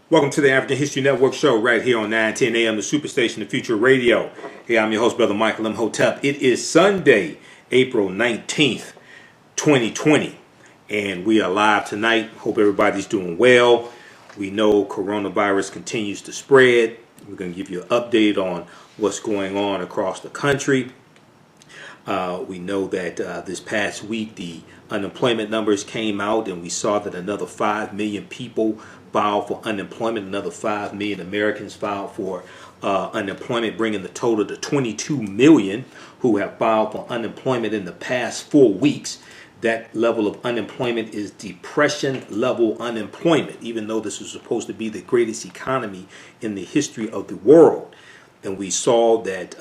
Welcome to the African History Network show right here on 910 AM, the Superstation, the Future Radio. Hey, I'm your host, Brother Michael Imhotep. It is Sunday, April 19th, 2020, and we are live tonight. Hope everybody's doing well. We know coronavirus continues to spread. We're going to give you an update on what's going on across the country. We know that this past week the unemployment numbers came out, and we saw that another 5 million people filed for unemployment. Another 5 million Americans filed for unemployment, bringing the total to 22 million who have filed for unemployment in the past 4 weeks. That level of unemployment is depression level unemployment, even though this is supposed to be the greatest economy in the history of the world. And we saw that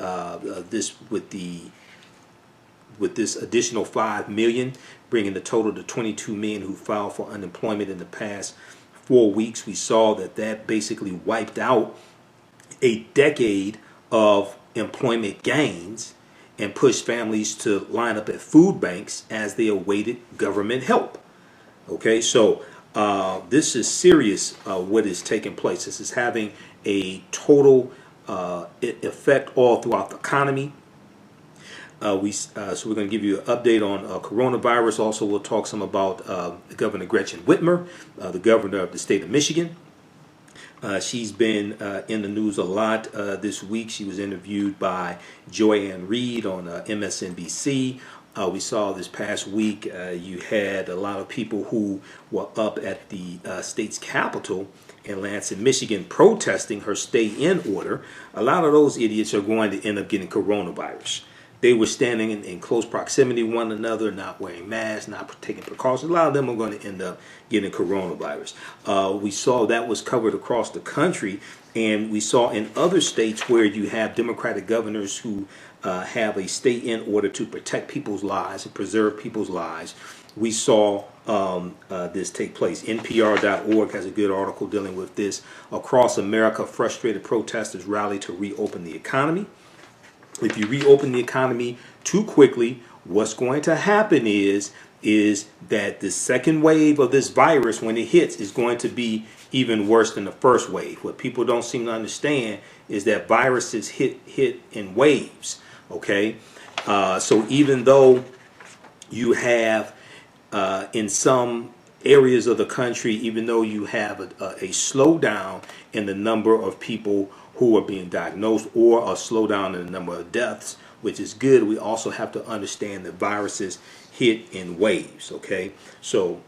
with this additional 5 million, bringing the total to 22 million who filed for unemployment in the past 4 weeks, we saw that basically wiped out a decade of employment gains and pushed families to line up at food banks as they awaited government help. Okay, so this is serious what is taking place. This is having a total effect all throughout the economy. So we're going to give you an update on coronavirus. Also, we'll talk some about Governor Gretchen Whitmer, the governor of the state of Michigan. She's been in the news a lot this week. She was interviewed by Joy-Ann Reid on MSNBC. We saw this past week you had a lot of people who were up at the state's capitol in Lansing, Michigan, protesting her stay-in order. A lot of those idiots are going to end up getting coronavirus. They were standing in close proximity to one another, not wearing masks, not taking precautions. A lot of them are going to end up getting coronavirus. We saw that was covered across the country, and we saw in other states where you have Democratic governors who have a stay-in order to protect people's lives and preserve people's lives. We saw this take place. NPR.org has a good article dealing with this. Across America, frustrated protesters rally to reopen the economy. If you reopen the economy too quickly, what's going to happen is that the second wave of this virus, when it hits, is going to be even worse than the first wave. What people don't seem to understand is that viruses hit in waves. Okay, so even though you have in some areas of the country, even though you have a slowdown in the number of people who are being diagnosed, or a slowdown in the number of deaths, which is good, we also have to understand that viruses hit in waves. Okay, so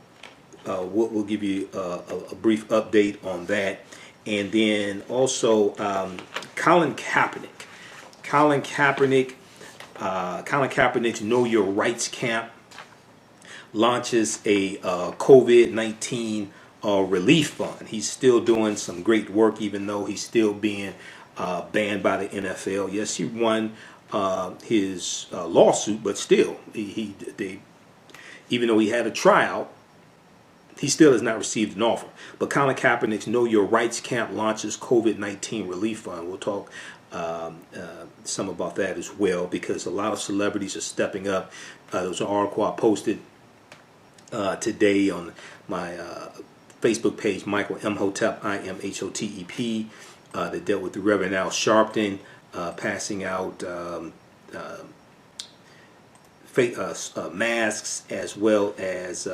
we'll give you a brief update on that. And then also Colin Kaepernick. Colin Kaepernick's Know Your Rights Camp launches a COVID-19 relief fund. He's still doing some great work, even though he's still being banned by the NFL. Yes, he won his lawsuit, but still, even though he had a tryout, he still has not received an offer. But Colin Kaepernick's Know Your Rights Camp launches COVID-19 relief fund. We'll talk some about that as well, because a lot of celebrities are stepping up. There was an article I posted today on my Facebook page, Michael Imhotep, Imhotep, that dealt with the Reverend Al Sharpton passing out masks, as well as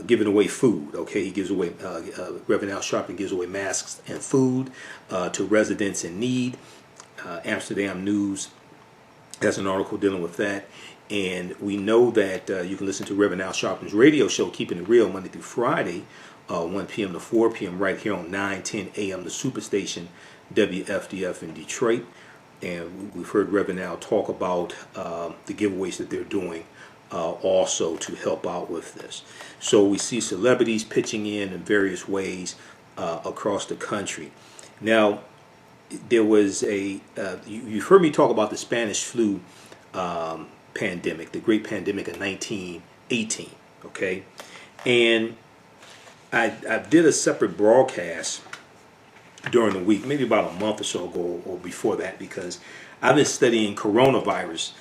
giving away food. Okay, he gives away, Reverend Al Sharpton gives away masks and food to residents in need. Amsterdam News has an article dealing with that. And we know that you can listen to Reverend Al Sharpton's radio show, Keeping It Real, Monday through Friday, 1 p.m. to 4 p.m. right here on 910 AM, the Superstation WFDF in Detroit. And we've heard Reverend Al talk about the giveaways that they're doing also to help out with this. So we see celebrities pitching in various ways across the country. Now, there was you've heard me talk about the Spanish flu pandemic, the great pandemic of 1918, okay? And I did a separate broadcast during the week, maybe about a month or so ago or before that, because I've been studying coronavirus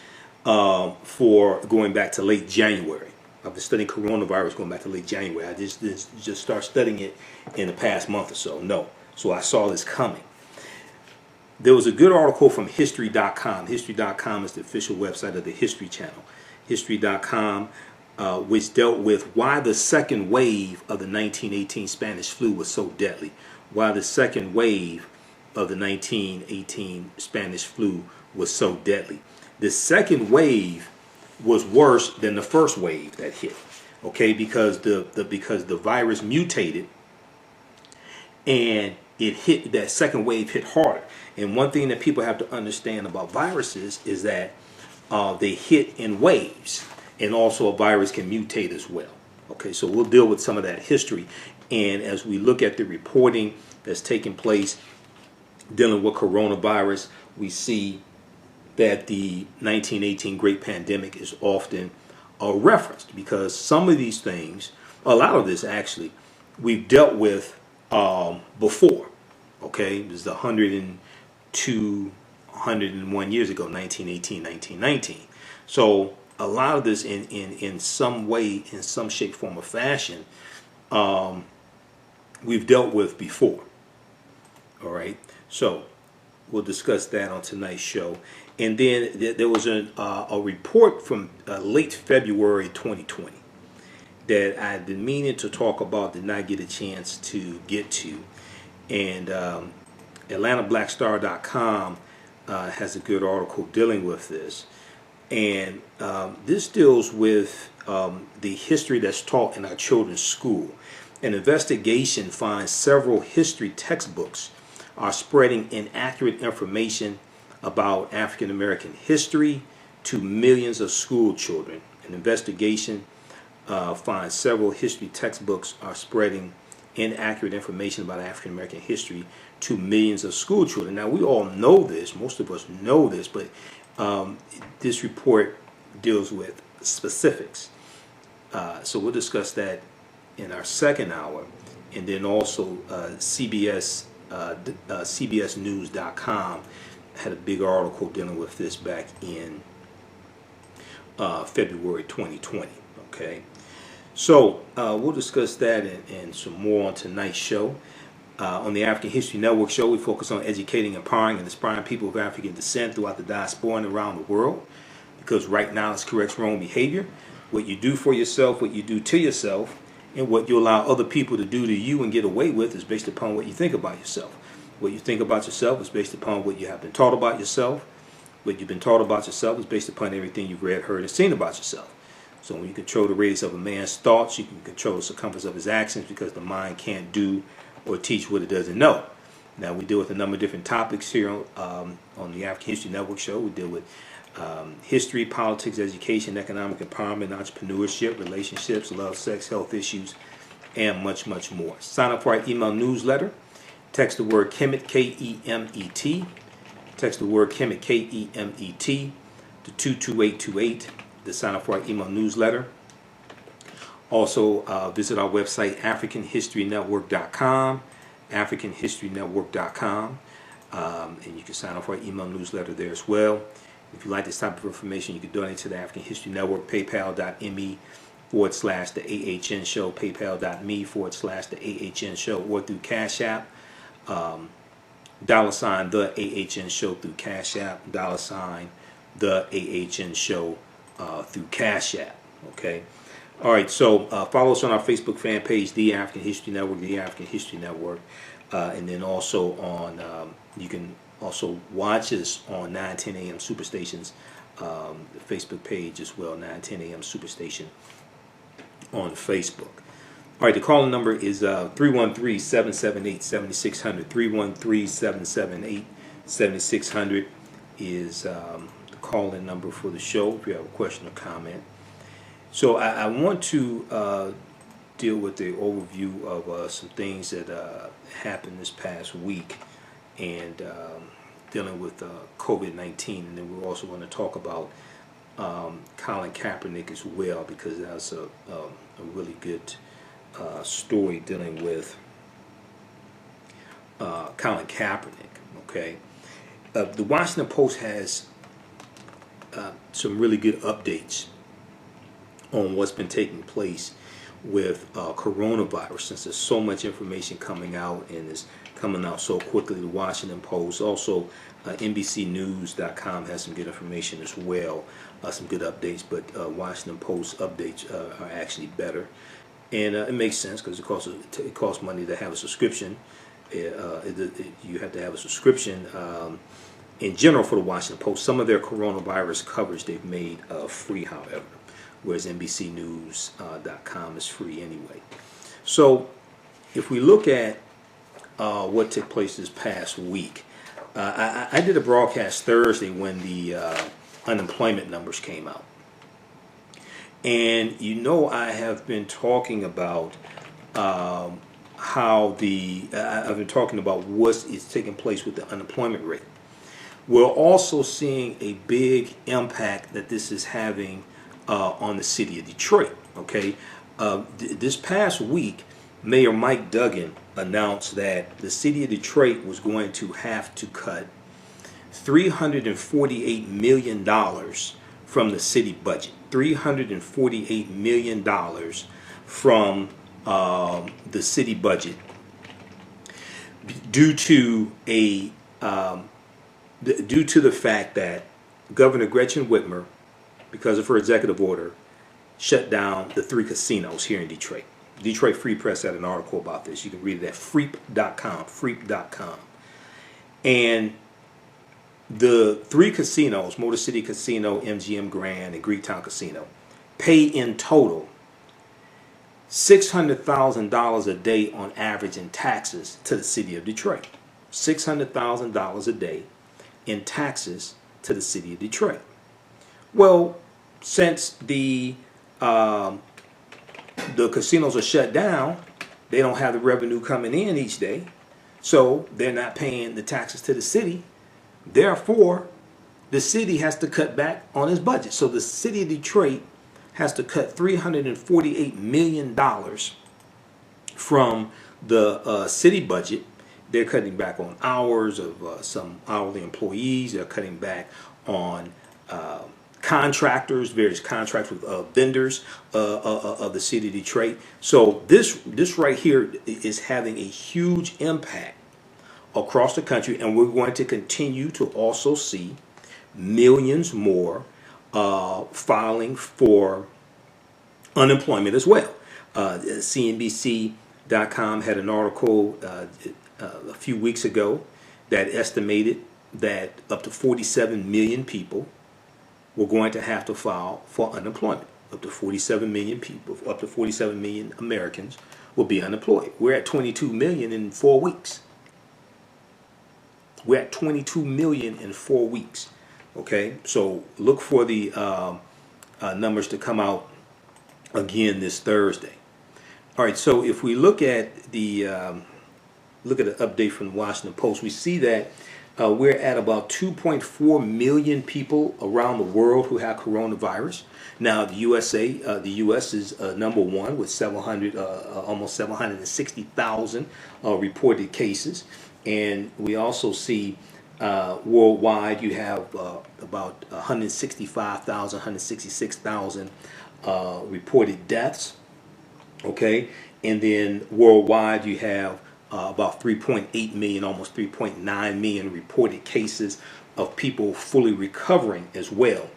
for going back to late January, I've been studying coronavirus going back to late January. I just start studying it in the past month or so. No. So I saw this coming. There was a good article from History.com. History.com is the official website of the History Channel. History.com, which dealt with why the second wave of the 1918 Spanish flu was so deadly. Why the second wave of the 1918 Spanish flu was so deadly. The second wave was worse than the first wave that hit. Okay, because the virus mutated and it hit, that second wave hit harder. And one thing that people have to understand about viruses is that they hit in waves, and also a virus can mutate as well. Okay, so we'll deal with some of that history, and as we look at the reporting that's taking place dealing with coronavirus, we see that the 1918 Great Pandemic is often referenced, because some of these things, a lot of this actually, we've dealt with before. Okay, it was 102, 101 years ago, 1918, 1919. So a lot of this in some way, in some shape, form, or fashion, we've dealt with before. All right, so we'll discuss that on tonight's show. And then there was a report from late February 2020 that I've been meaning to talk about, did not get a chance to get to. And AtlantaBlackStar.com has a good article dealing with this. And this deals with the history that's taught in our children's school. An investigation finds several history textbooks are spreading inaccurate information about African American history to millions of school children. An investigation finds several history textbooks are spreading inaccurate information about African American history to millions of school children. Now, we all know this, most of us know this, but this report deals with specifics. So we'll discuss that in our second hour, and then also CBSNews.com had a big article dealing with this back in February 2020. Okay, so we'll discuss that and some more on tonight's show. On the African History Network show, we focus on educating, empowering, and inspiring people of African descent throughout the diaspora and around the world. Because right knowledge corrects wrong behavior. What you do for yourself, what you do to yourself, and what you allow other people to do to you and get away with is based upon what you think about yourself. What you think about yourself is based upon what you have been taught about yourself. What you've been taught about yourself is based upon everything you've read, heard, and seen about yourself. So when you control the radius of a man's thoughts, you can control the circumference of his actions, because the mind can't do or teach what it doesn't know. Now, we deal with a number of different topics here on the African History Network show. We deal with history, politics, education, economic empowerment, entrepreneurship, relationships, love, sex, health issues, and much, much more. Sign up for our email newsletter. Text the word Kemet, K-E-M-E-T. Text the word Kemet, K-E-M-E-T, to 22828 to sign up for our email newsletter. Also, visit our website, AfricanHistoryNetwork.com, AfricanHistoryNetwork.com, and you can sign up for our email newsletter there as well. If you like this type of information, you can donate to the African History Network, paypal.me/TheAHNShow, paypal.me/TheAHNShow, or through Cash App, $TheAHNShow through Cash App, $TheAHNShow through Cash App. Okay. All right. So follow us on our Facebook fan page, The African History Network, The African History Network, and then also on you can also watch us on 910 AM Superstation's Facebook page as well, 910 AM Superstation on Facebook. All right, the calling number is 313-778-7600. 313-778-7600 is the call-in number for the show if you have a question or comment. So I want to deal with the overview of some things that happened this past week, and dealing with COVID-19, and then we're also going to talk about Colin Kaepernick as well, because that's a really good story dealing with Colin Kaepernick. Okay, the Washington Post has some really good updates on what's been taking place with coronavirus, since there's so much information coming out and is coming out so quickly. The Washington Post, also NBCnews.com has some good information as well, some good updates, but Washington Post updates are actually better. And it makes sense because it costs money to have a subscription. You have to have a subscription in general for the Washington Post. Some of their coronavirus coverage they've made free, however, whereas NBCnews.com is free anyway. So if we look at what took place this past week, I did a broadcast Thursday when the unemployment numbers came out. And I have been talking about I've been talking about what is taking place with the unemployment rate. We're also seeing a big impact that this is having on the city of Detroit. Okay, this past week, Mayor Mike Duggan announced that the city of Detroit was going to have to cut $348 million from the city budget. $348 million from the city budget due to the fact that Governor Gretchen Whitmer, because of her executive order, shut down the 3 casinos here in Detroit. Detroit Free Press had an article about this. You can read it at freep.com. And the 3 casinos, Motor City Casino, MGM Grand, and Greektown Casino, pay in total $600,000 a day on average in taxes to the city of Detroit. $600,000 a day in taxes to the city of Detroit. Well, since the casinos are shut down, they don't have the revenue coming in each day, so they're not paying the taxes to the city. Therefore, the city has to cut back on its budget. So the city of Detroit has to cut $348 million from the city budget. They're cutting back on hours of some hourly employees. They're cutting back on contractors, various contracts with vendors of the city of Detroit. So this right here is having a huge impact across the country, and we're going to continue to also see millions more filing for unemployment as well. CNBC.com had an article a few weeks ago that estimated that up to 47 million people were going to have to file for unemployment. Up to 47 million people, up to 47 million Americans will be unemployed. We're at 22 million in 4 weeks. We're at 22 million in 4 weeks. Okay, so look for the numbers to come out again this Thursday. All right, so if we look at the update from the Washington Post, we see that we're at about 2.4 million people around the world who have coronavirus. Now, the U.S. is number one with almost 760,000 reported cases. And we also see worldwide you have about 165,000, 166,000 reported deaths. Okay, and then worldwide you have about 3.8 million, almost 3.9 million reported cases of people fully recovering as well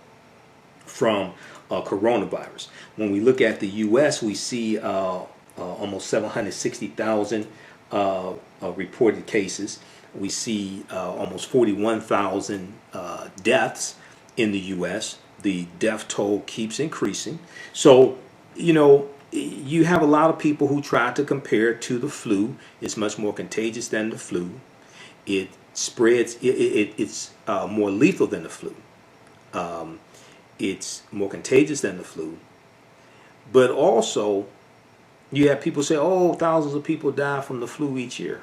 from coronavirus. When we look at the U.S., we see almost 760,000 reported cases. We see almost 41,000 deaths in the U.S. The death toll keeps increasing. So, you have a lot of people who try to compare it to the flu. It's much more contagious than the flu. It spreads. It's more lethal than the flu. It's more contagious than the flu. But also, you have people say, oh, thousands of people die from the flu each year.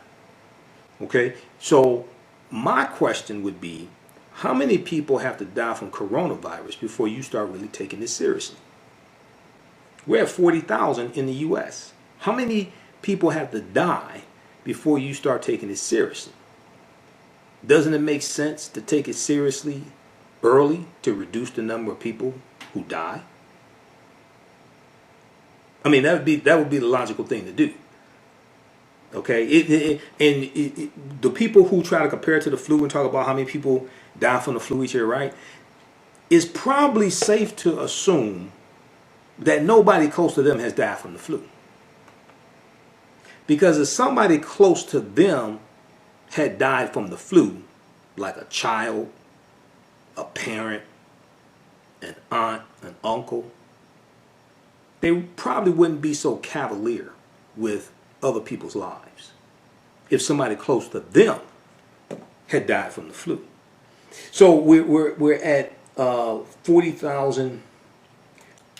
Okay, so my question would be, how many people have to die from coronavirus before you start really taking this seriously? We're at 40,000 in the U.S. How many people have to die before you start taking it seriously? Doesn't it make sense to take it seriously early to reduce the number of people who die? I mean, that would be the logical thing to do. Okay, the people who try to compare it to the flu and talk about how many people die from the flu each year, right? It's probably safe to assume that nobody close to them has died from the flu. Because if somebody close to them had died from the flu, like a child, a parent, an aunt, an uncle, they probably wouldn't be so cavalier with other people's lives if somebody close to them had died from the flu. So we're at 40,000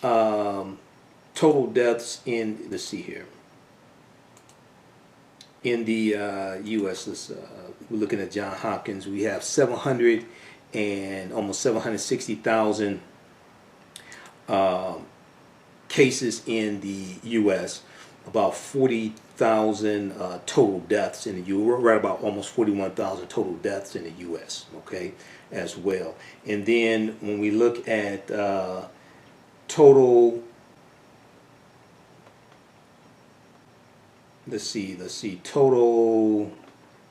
total deaths in, let's see here, in the U.S. We're looking at Johns Hopkins. We have 700 and almost 760,000 cases in the U.S. About 40,000 total deaths in the U.S. We're right about almost 41,000 total deaths in the U.S. Okay, as well. And then when we look at total, let's see, total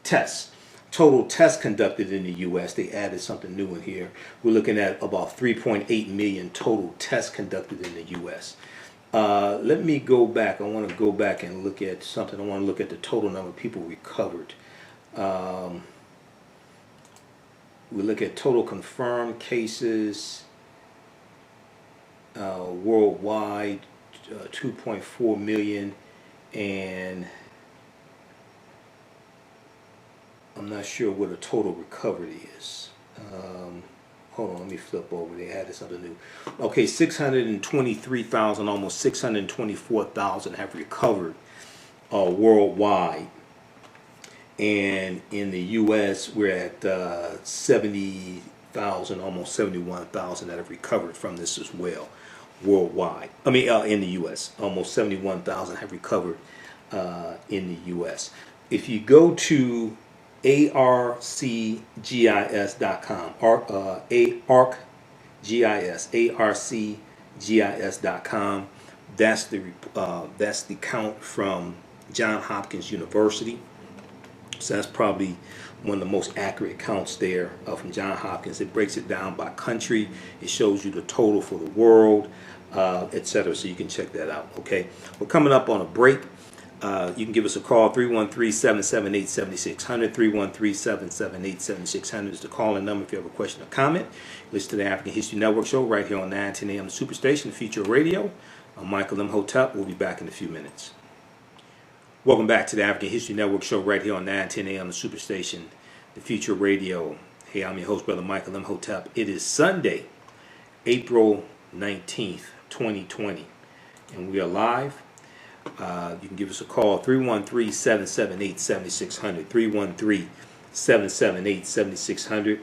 tests. Total tests conducted in the U.S. They added something new in here. We're looking at about 3.8 million total tests conducted in the U.S. Let me go back. I want to go back and look at something. I want to look at the total number of people recovered. We look at total confirmed cases worldwide, 2.4 million, and I'm not sure what a total recovery is. Hold on, let me flip over. They added something new. Okay, 623,000, almost 624,000 have recovered worldwide. And in the U.S., we're at 70,000, almost 71,000 that have recovered from this as well, worldwide. I mean, in the U.S., almost 71,000 have recovered in the U.S. If you go to arcgis.com, arcgis.com. That's the count from Johns Hopkins University. So that's probably one of the most accurate counts there from Johns Hopkins. It breaks it down by country. It shows you the total for the world, etc. So you can check that out. Okay, we're coming up on a break. You can give us a call, 313-778-7600, 313-778-7600 is the call-in number if you have a question or comment. Listen to the African History Network show right here on 910 AM Superstation, Future Radio. I'm Michael Imhotep. We'll be back in a few minutes. Welcome back to the African History Network show right here on 910 AM Superstation, the Future Radio. Hey, I'm your host, Brother Michael Imhotep. It is Sunday, April 19th, 2020, and we are live. You can give us a call, 313-778-7600. 313-778-7600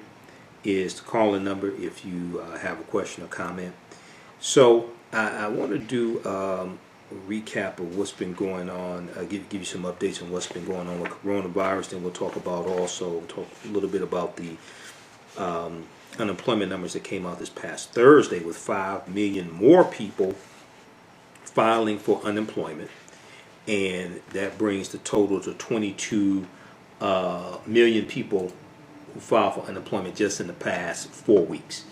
is the calling number if you have a question or comment. So I want to do a recap of what's been going on, give you some updates on what's been going on with coronavirus. Then we'll talk a little bit about the unemployment numbers that came out this past Thursday, with 5 million more people filing for unemployment, and that brings the total to 22 million people who filed for unemployment just in the past 4 weeks.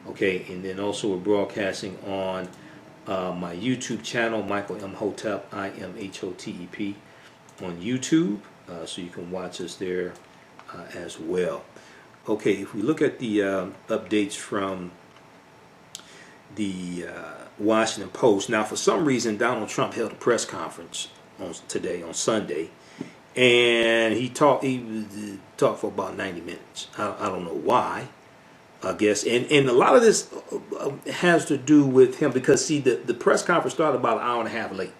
Okay, and then also we're broadcasting on my YouTube channel, Michael Imhotep, IMHOTEP, on YouTube, so you can watch us there as well. Okay, if we look at the updates from the Washington Post. Now, for some reason, Donald Trump held a press conference today, on Sunday, and he talked for about 90 minutes. I don't know why, I guess. And a lot of this has to do with him, because, see, the press conference started about an hour and a half late.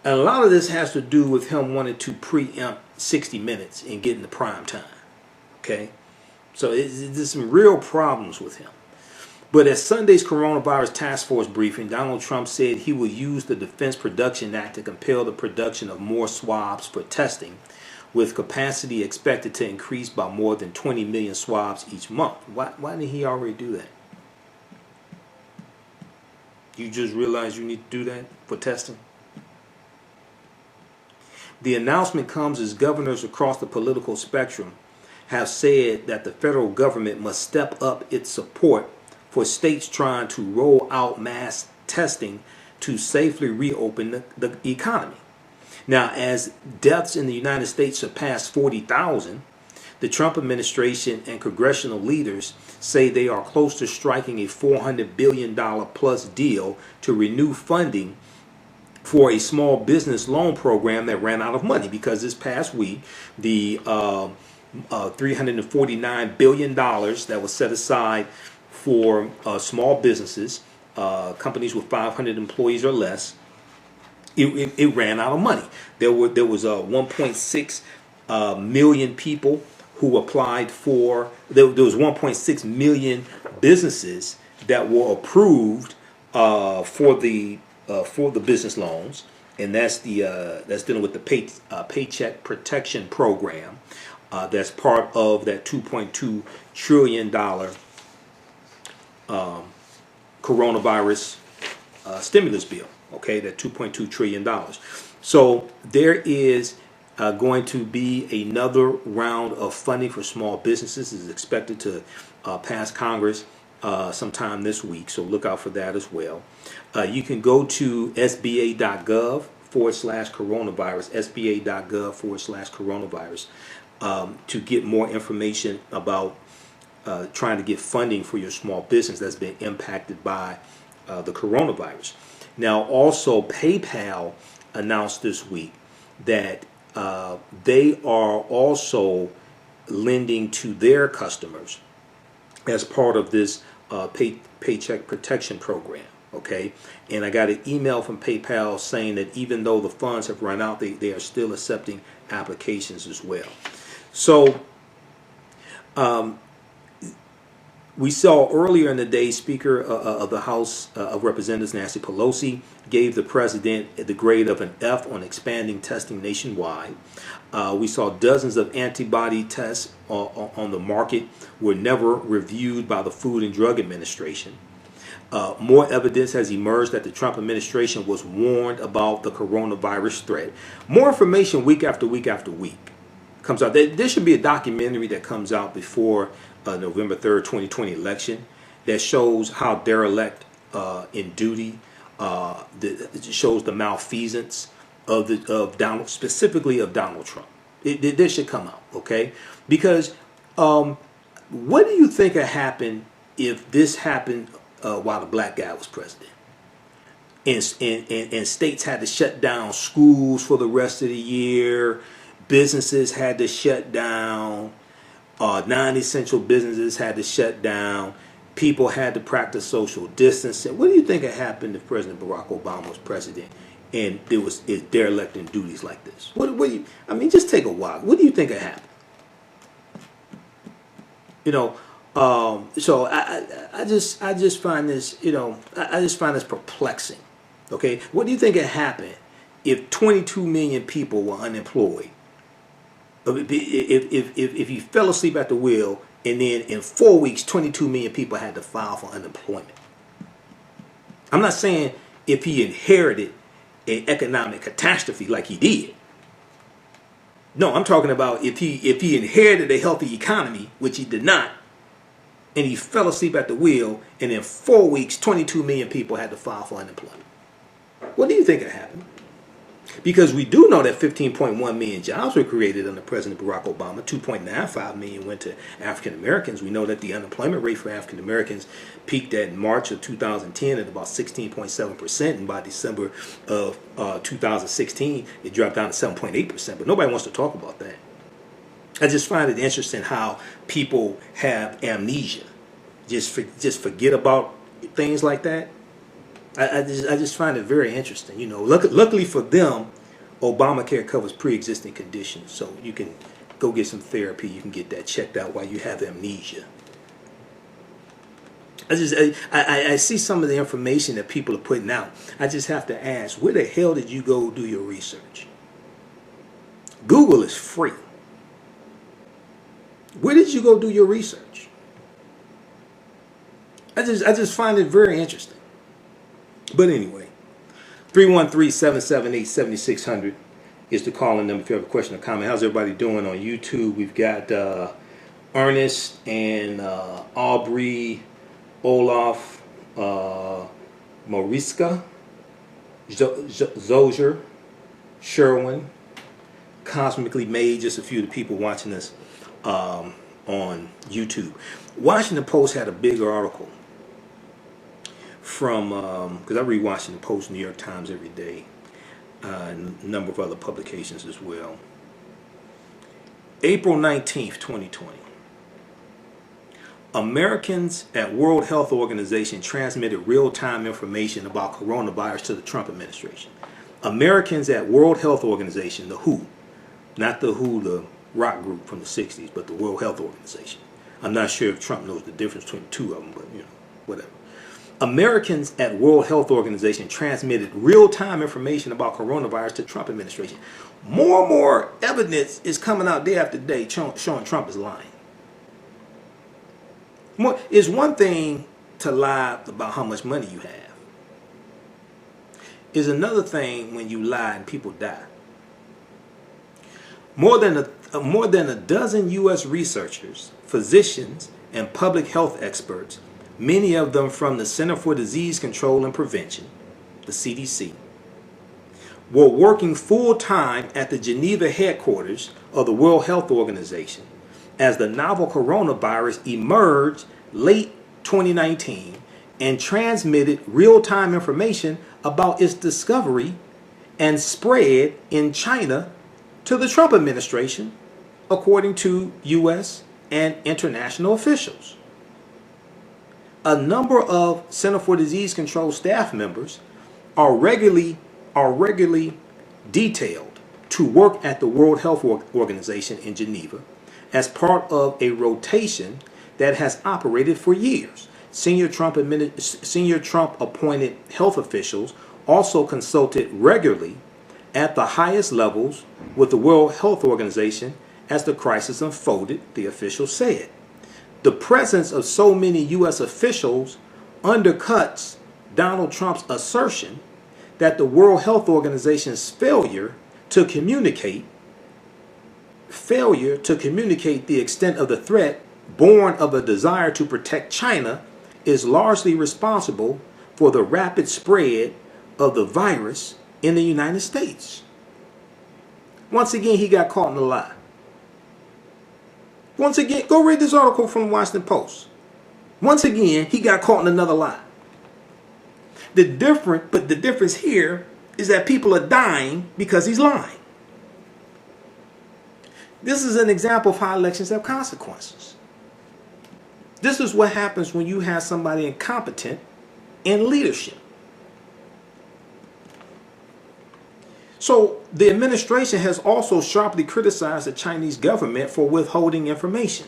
And a lot of this has to do with him wanting to preempt 60 Minutes and getting the prime time. Okay? So there's some real problems with him. But at Sunday's coronavirus task force briefing, Donald Trump said he will use the Defense Production Act to compel the production of more swabs for testing, with capacity expected to increase by more than 20 million swabs each month. Why didn't he already do that? You just realize you need to do that for testing? The announcement comes as governors across the political spectrum have said that the federal government must step up its support for states trying to roll out mass testing to safely reopen the economy. Now, as deaths in the United States surpass 40,000, the Trump administration and congressional leaders say they are close to striking a $400 billion plus deal to renew funding for a small business loan program that ran out of money, because this past week the $349 billion that was set aside for small businesses, companies with 500 employees or less, it ran out of money. There was 1.6 million people who applied for. There was 1.6 million businesses that were approved for the business loans, and that's dealing with the Paycheck Protection Program. That's part of that $2.2 trillion coronavirus stimulus bill. Okay, that $2.2 trillion. So there is going to be another round of funding for small businesses. Is expected to pass Congress sometime this week, so look out for that as well. You can go to sba.gov/coronavirus, sba.gov/coronavirus, to get more information about trying to get funding for your small business that's been impacted by the coronavirus. Now, also, PayPal announced this week that they are also lending to their customers as part of this Paycheck Protection Program. Okay, and I got an email from PayPal saying that even though the funds have run out, they are still accepting applications as well. So we saw earlier in the day, Speaker of the House of Representatives Nancy Pelosi gave the president the grade of an F on expanding testing nationwide. We saw dozens of antibody tests on the market were never reviewed by the Food and Drug Administration. More evidence has emerged that the Trump administration was warned about the coronavirus threat. More information week after week after week comes out. There should be a documentary that comes out before November 3rd, 2020 election that shows how derelict in duty, it shows the malfeasance of Donald, specifically of Donald Trump. This should come out, okay? Because what do you think would happen if this happened while the black guy was president? And states had to shut down schools for the rest of the year. Businesses had to shut down. Non-essential businesses had to shut down. People had to practice social distancing. What do you think would happen if President Barack Obama was president and there was derelict in duties like this? Just take a walk. What do you think would happen? So I just find this, I just find this perplexing. Okay, what do you think would happen if 22 million people were unemployed? If you fell asleep at the wheel and then in 4 weeks 22 million people had to file for unemployment. I'm not saying if he inherited an economic catastrophe like he did. No, I'm talking about if he inherited a healthy economy, which he did not, and he fell asleep at the wheel and in 4 weeks 22 million people had to file for unemployment. What do you think would happen? Because we do know that 15.1 million jobs were created under President Barack Obama. 2.95 million went to African Americans. We know that the unemployment rate for African Americans peaked at March of 2010 at about 16.7%, and by December of 2016 it dropped down to 7.8%. But nobody wants to talk about that. I just find it interesting how people have amnesia, just forget about things like that. I just find it very interesting. Luckily for them, Obamacare covers pre-existing conditions, so you can go get some therapy. You can get that checked out while you have amnesia. I see some of the information that people are putting out. I just have to ask, where the hell did you go do your research? Google is free. Where did you go do your research? I just find it very interesting. But anyway, 313-778-7600 is the calling number if you have a question or comment. How's everybody doing on YouTube? We've got Ernest and Aubrey, Olaf, Mariska, Zozier, Sherwin, Cosmically Made, just a few of the people watching us on YouTube. Washington Post had a bigger article from, because I read Washington Post, New York Times every day, and a number of other publications as well. April 19th, 2020. Americans at World Health Organization transmitted real-time information about coronavirus to the Trump administration. Americans at World Health Organization, the WHO, not the WHO, the rock group from the 60s, but the World Health Organization. I'm not sure if Trump knows the difference between the two of them, but whatever. Americans at World Health Organization transmitted real-time information about coronavirus to Trump administration. More and more evidence is coming out day after day showing Trump is lying. It's one thing to lie about how much money you have. It's another thing when you lie and people die. More than a dozen U.S. researchers, physicians, and public health experts, many of them from the Center for Disease Control and Prevention, the CDC, were working full-time at the Geneva headquarters of the World Health Organization as the novel coronavirus emerged late 2019 and transmitted real-time information about its discovery and spread in China to the Trump administration, according to U.S. and international officials. A number of Center for Disease Control staff members are regularly detailed to work at the World Health Organization in Geneva as part of a rotation that has operated for years. Senior Trump appointed health officials also consulted regularly at the highest levels with the World Health Organization as the crisis unfolded, the officials said. The presence of so many U.S. officials undercuts Donald Trump's assertion that the World Health Organization's failure to communicate the extent of the threat born of a desire to protect China is largely responsible for the rapid spread of the virus in the United States. Once again, he got caught in a lie. Once again, go read this article from the Washington Post. Once again, he got caught in another lie. The difference here is that people are dying because he's lying. This is an example of how elections have consequences. This is what happens when you have somebody incompetent in leadership. So the administration has also sharply criticized the Chinese government for withholding information.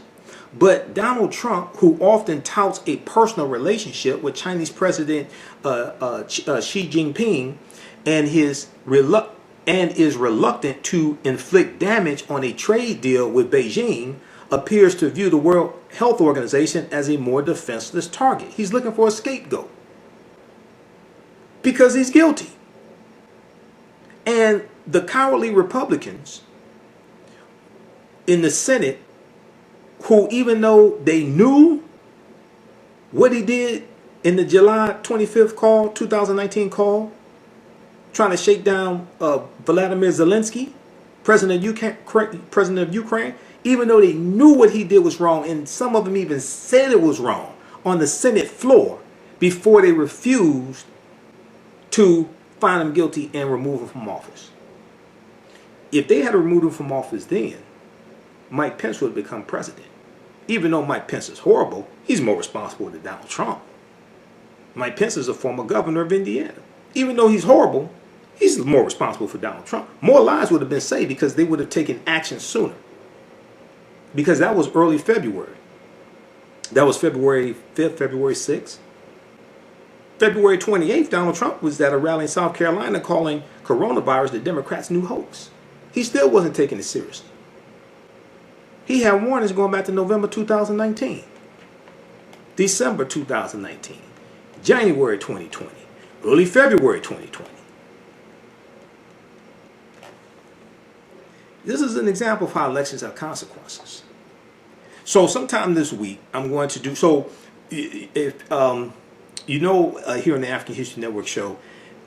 But Donald Trump, who often touts a personal relationship with Chinese President Xi Jinping and is reluctant to inflict damage on a trade deal with Beijing, appears to view the World Health Organization as a more defenseless target. He's looking for a scapegoat because he's guilty. And the cowardly Republicans in the Senate, who even though they knew what he did in the July 25th call, 2019 call, trying to shake down Vladimir Zelensky, president of Ukraine, even though they knew what he did was wrong, and some of them even said it was wrong on the Senate floor before they refused to find him guilty and remove him from office. If they had removed him from office then, Mike Pence would have become president. Even though Mike Pence is horrible, he's more responsible than Donald Trump. Mike Pence is a former governor of Indiana. Even though he's horrible, he's more responsible for Donald Trump. More lives would have been saved because they would have taken action sooner. Because that was early February. That was February 5th, February 6th. February 28th, Donald Trump was at a rally in South Carolina calling coronavirus the Democrats' new hoax. He still wasn't taking it seriously. He had warnings going back to November 2019, December 2019, January 2020, early February 2020. This is an example of how elections have consequences. So sometime this week, I'm going to do, so if, here on the African History Network show,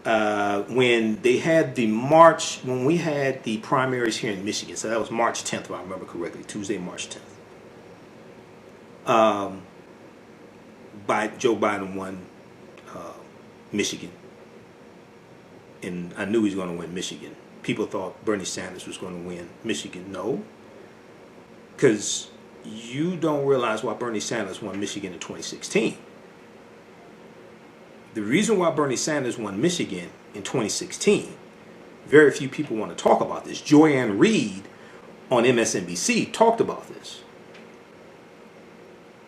when they had the March, when we had the primaries here in Michigan, so that was March 10th, if I remember correctly, Tuesday, March 10th. Joe Biden won Michigan, and I knew he was going to win Michigan. People thought Bernie Sanders was going to win Michigan. No, because you don't realize why Bernie Sanders won Michigan in 2016. The reason why Bernie Sanders won Michigan in 2016, very few people want to talk about this. Joanne Reed on MSNBC talked about this.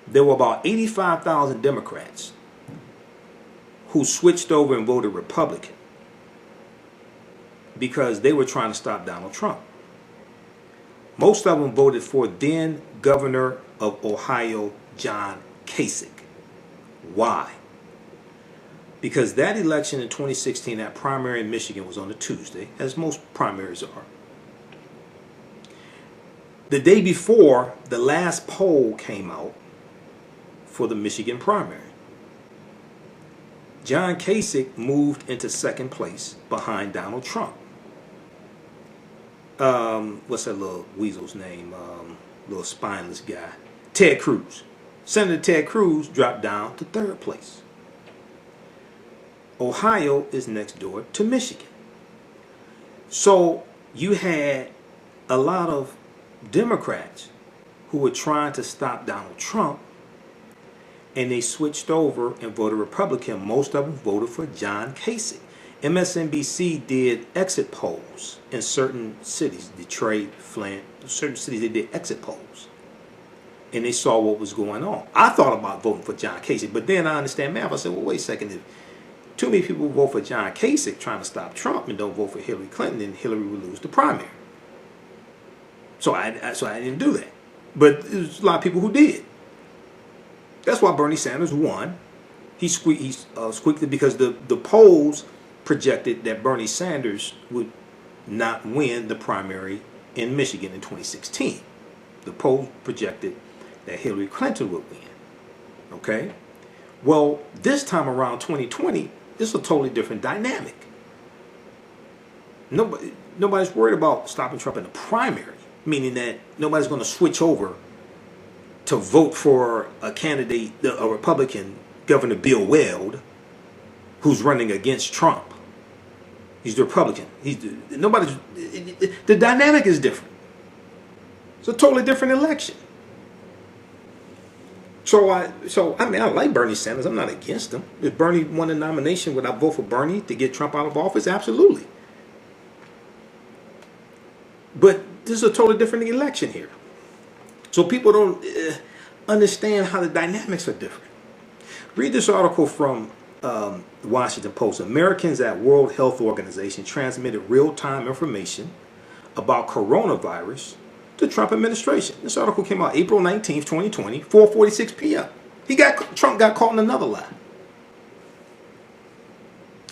There were about 85,000 Democrats who switched over and voted Republican because they were trying to stop Donald Trump. Most of them voted for then Governor of Ohio, John Kasich. Why? Because that election in 2016, that primary in Michigan, was on a Tuesday, as most primaries are. The day before, the last poll came out for the Michigan primary. John Kasich moved into second place behind Donald Trump. What's that little weasel's name? Little spineless guy. Ted Cruz. Senator Ted Cruz dropped down to third place. Ohio is next door to Michigan. So you had a lot of Democrats who were trying to stop Donald Trump, and they switched over and voted Republican. Most of them voted for John Kasich. MSNBC did exit polls in certain cities, Detroit, Flint, certain cities. They did exit polls, and they saw what was going on. I thought about voting for John Kasich, but then I understand math. I said, well, wait a second. If too many people vote for John Kasich trying to stop Trump and don't vote for Hillary Clinton, then Hillary would lose the primary. So I didn't do that. But there's a lot of people who did. That's why Bernie Sanders won. He squeaked it because the polls projected that Bernie Sanders would not win the primary in Michigan in 2016. The polls projected that Hillary Clinton would win. Okay? Well, this time around 2020, it's a totally different dynamic. Nobody's worried about stopping Trump in the primary, meaning that nobody's going to switch over to vote for a candidate, a Republican, Governor Bill Weld, who's running against Trump. He's the Republican. The dynamic is different. It's a totally different election. So I like Bernie Sanders. I'm not against him. If Bernie won the nomination, would I vote for Bernie to get Trump out of office? Absolutely. But this is a totally different election here. So people don't understand how the dynamics are different. Read this article from the Washington Post. Americans at World Health Organization transmitted real-time information about coronavirus to Trump administration. This article came out April 19th, 2020, 4:46 p.m. Trump got caught in another lie.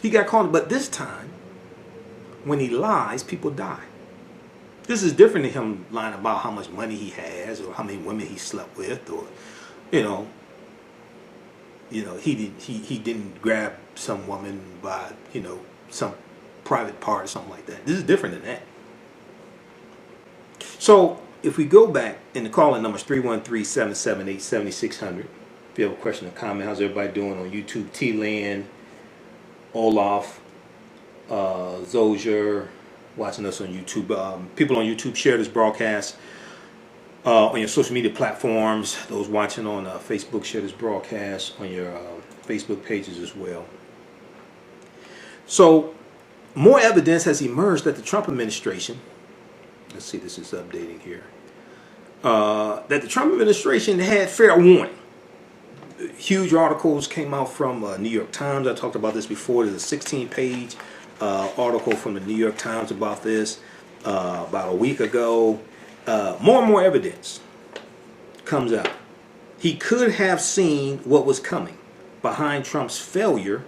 He got caught, but this time, when he lies, people die. This is different than him lying about how much money he has or how many women he slept with, or he didn't grab some woman by some private part or something like that. This is different than that. So if we go back, and the call-in number is 313-778-7600. If you have a question or comment, how's everybody doing on YouTube? T-Land, Olaf, Zozier, watching us on YouTube. People on YouTube, share this broadcast on your social media platforms. Those watching on Facebook, share this broadcast on your Facebook pages as well. So more evidence has emerged that the Trump administration, let's see, this is updating here, that the Trump administration had fair warning. Huge articles came out from New York Times. I talked about this before. There's a 16-page article from the New York Times about this about a week ago. More and more evidence comes out. He could have seen what was coming behind Trump's failure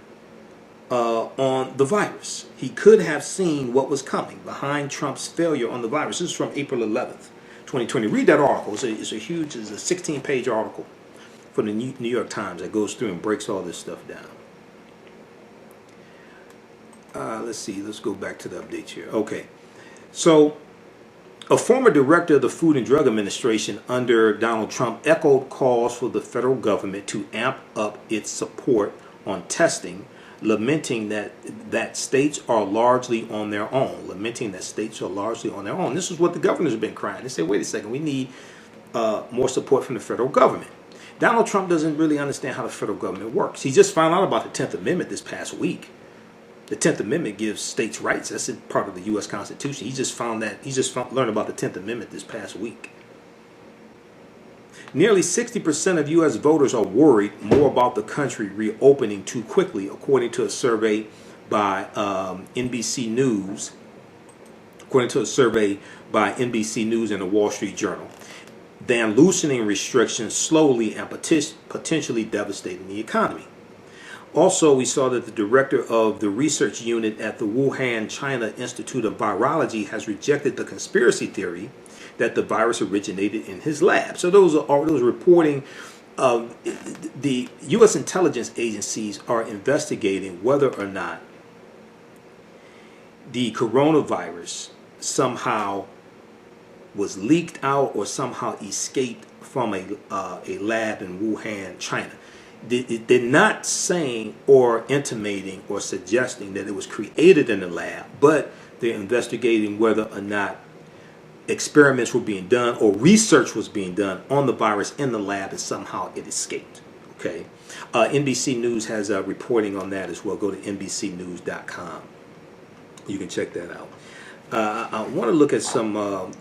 on the virus. He could have seen what was coming behind Trump's failure on the virus. This is from April 11th, 2020. Read that article. It's a 16-page article from the New York Times that goes through and breaks all this stuff down. Let's see. Let's go back to the updates here. Okay. So, a former director of the Food and Drug Administration under Donald Trump echoed calls for the federal government to amp up its support on testing, lamenting that states are largely on their own. This is what the governors have been crying. They say, wait a second, we need more support from the federal government. Donald Trump doesn't really understand how the federal government works. He just found out about the 10th Amendment this past week. The 10th Amendment gives states rights. That's part of the U.S. Constitution. He just learned about the 10th Amendment this past week. Nearly 60% of U.S. voters are worried more about the country reopening too quickly, according to a survey by NBC News. According to a survey by NBC News and the Wall Street Journal, than loosening restrictions slowly and potentially devastating the economy. Also, we saw that the director of the research unit at the Wuhan, China Institute of Virology has rejected the conspiracy theory that the virus originated in his lab. So those reporting. The U.S. intelligence agencies are investigating whether or not the coronavirus somehow was leaked out or somehow escaped from a lab in Wuhan, China. They're not saying or intimating or suggesting that it was created in the lab, but they're investigating whether or not experiments were being done or research was being done on the virus in the lab and somehow it escaped. Okay, NBC News has reporting on that as well. Go to NBCnews.com. You can check that out. I want to look at some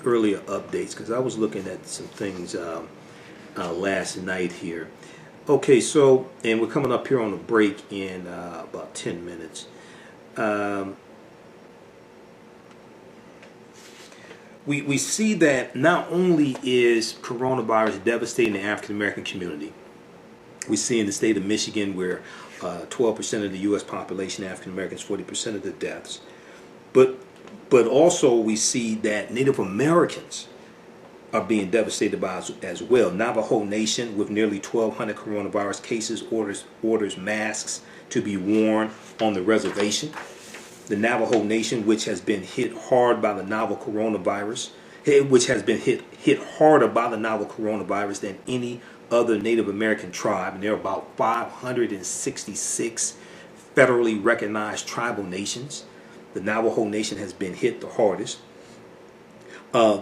earlier updates because I was looking at some things last night here. Okay, so, and we're coming up here on a break in about 10 minutes. We see that not only is coronavirus devastating the African American community, we see in the state of Michigan where 12% of the U.S. population, African Americans, 40% of the deaths, but also we see that Native Americans are being devastated by as well. Navajo Nation, with nearly 1,200 coronavirus cases, orders masks to be worn on the reservation. The Navajo Nation, which has been hit hard by the novel coronavirus, which has been hit harder by the novel coronavirus than any other Native American tribe, and there are about 566 federally recognized tribal nations. The Navajo Nation has been hit the hardest.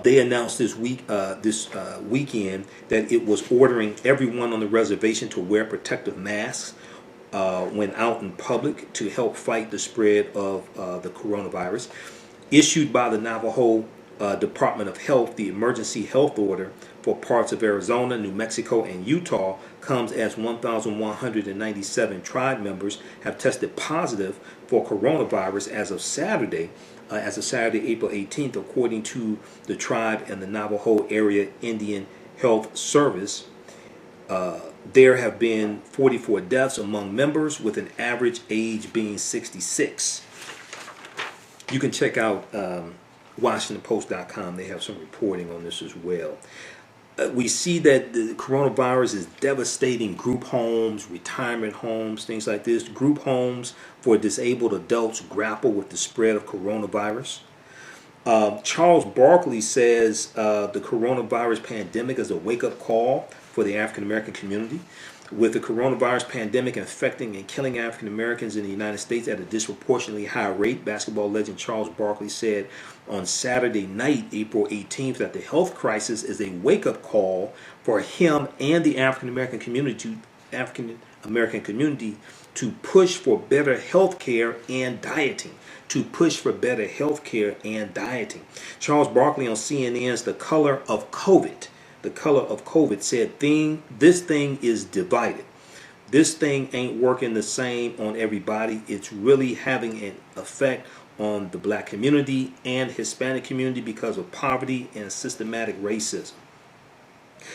They announced this weekend that it was ordering everyone on the reservation to wear protective masks when out in public to help fight the spread of the coronavirus. Issued by the Navajo Department of Health, the emergency health order for parts of Arizona, New Mexico, and Utah comes as 1,197 tribe members have tested positive for coronavirus as of Saturday, April 18th, according to the tribe and the Navajo Area Indian Health Service. There have been 44 deaths among members, with an average age being 66. You can check out WashingtonPost.com. They have some reporting on this as well. We see that the coronavirus is devastating group homes, retirement homes, things like this. Group homes for disabled adults grapple with the spread of coronavirus. Charles Barkley says the coronavirus pandemic is a wake-up call for the African American community. With the coronavirus pandemic infecting and killing African Americans in the United States at a disproportionately high rate, basketball legend Charles Barkley said on Saturday night, April 18th, that the health crisis is a wake-up call for him and the African American community to push for better health care and dieting. Charles Barkley on CNN's The Color of COVID said, this thing is divided. This thing ain't working the same on everybody. It's really having an effect on the black community and Hispanic community because of poverty and systematic racism.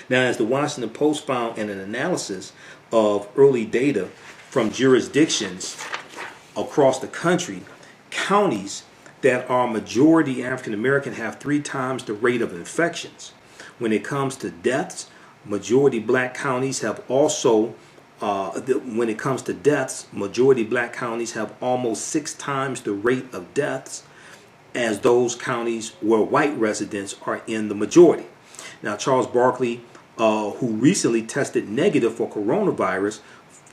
Now, as the Washington Post found in an analysis of early data from jurisdictions across the country, counties that are majority African American have 3 times the rate of infections. When it comes to deaths, majority black counties have also, when it comes to deaths, majority black counties have almost 6 times the rate of deaths as those counties where white residents are in the majority. Now, Charles Barkley, who recently tested negative for coronavirus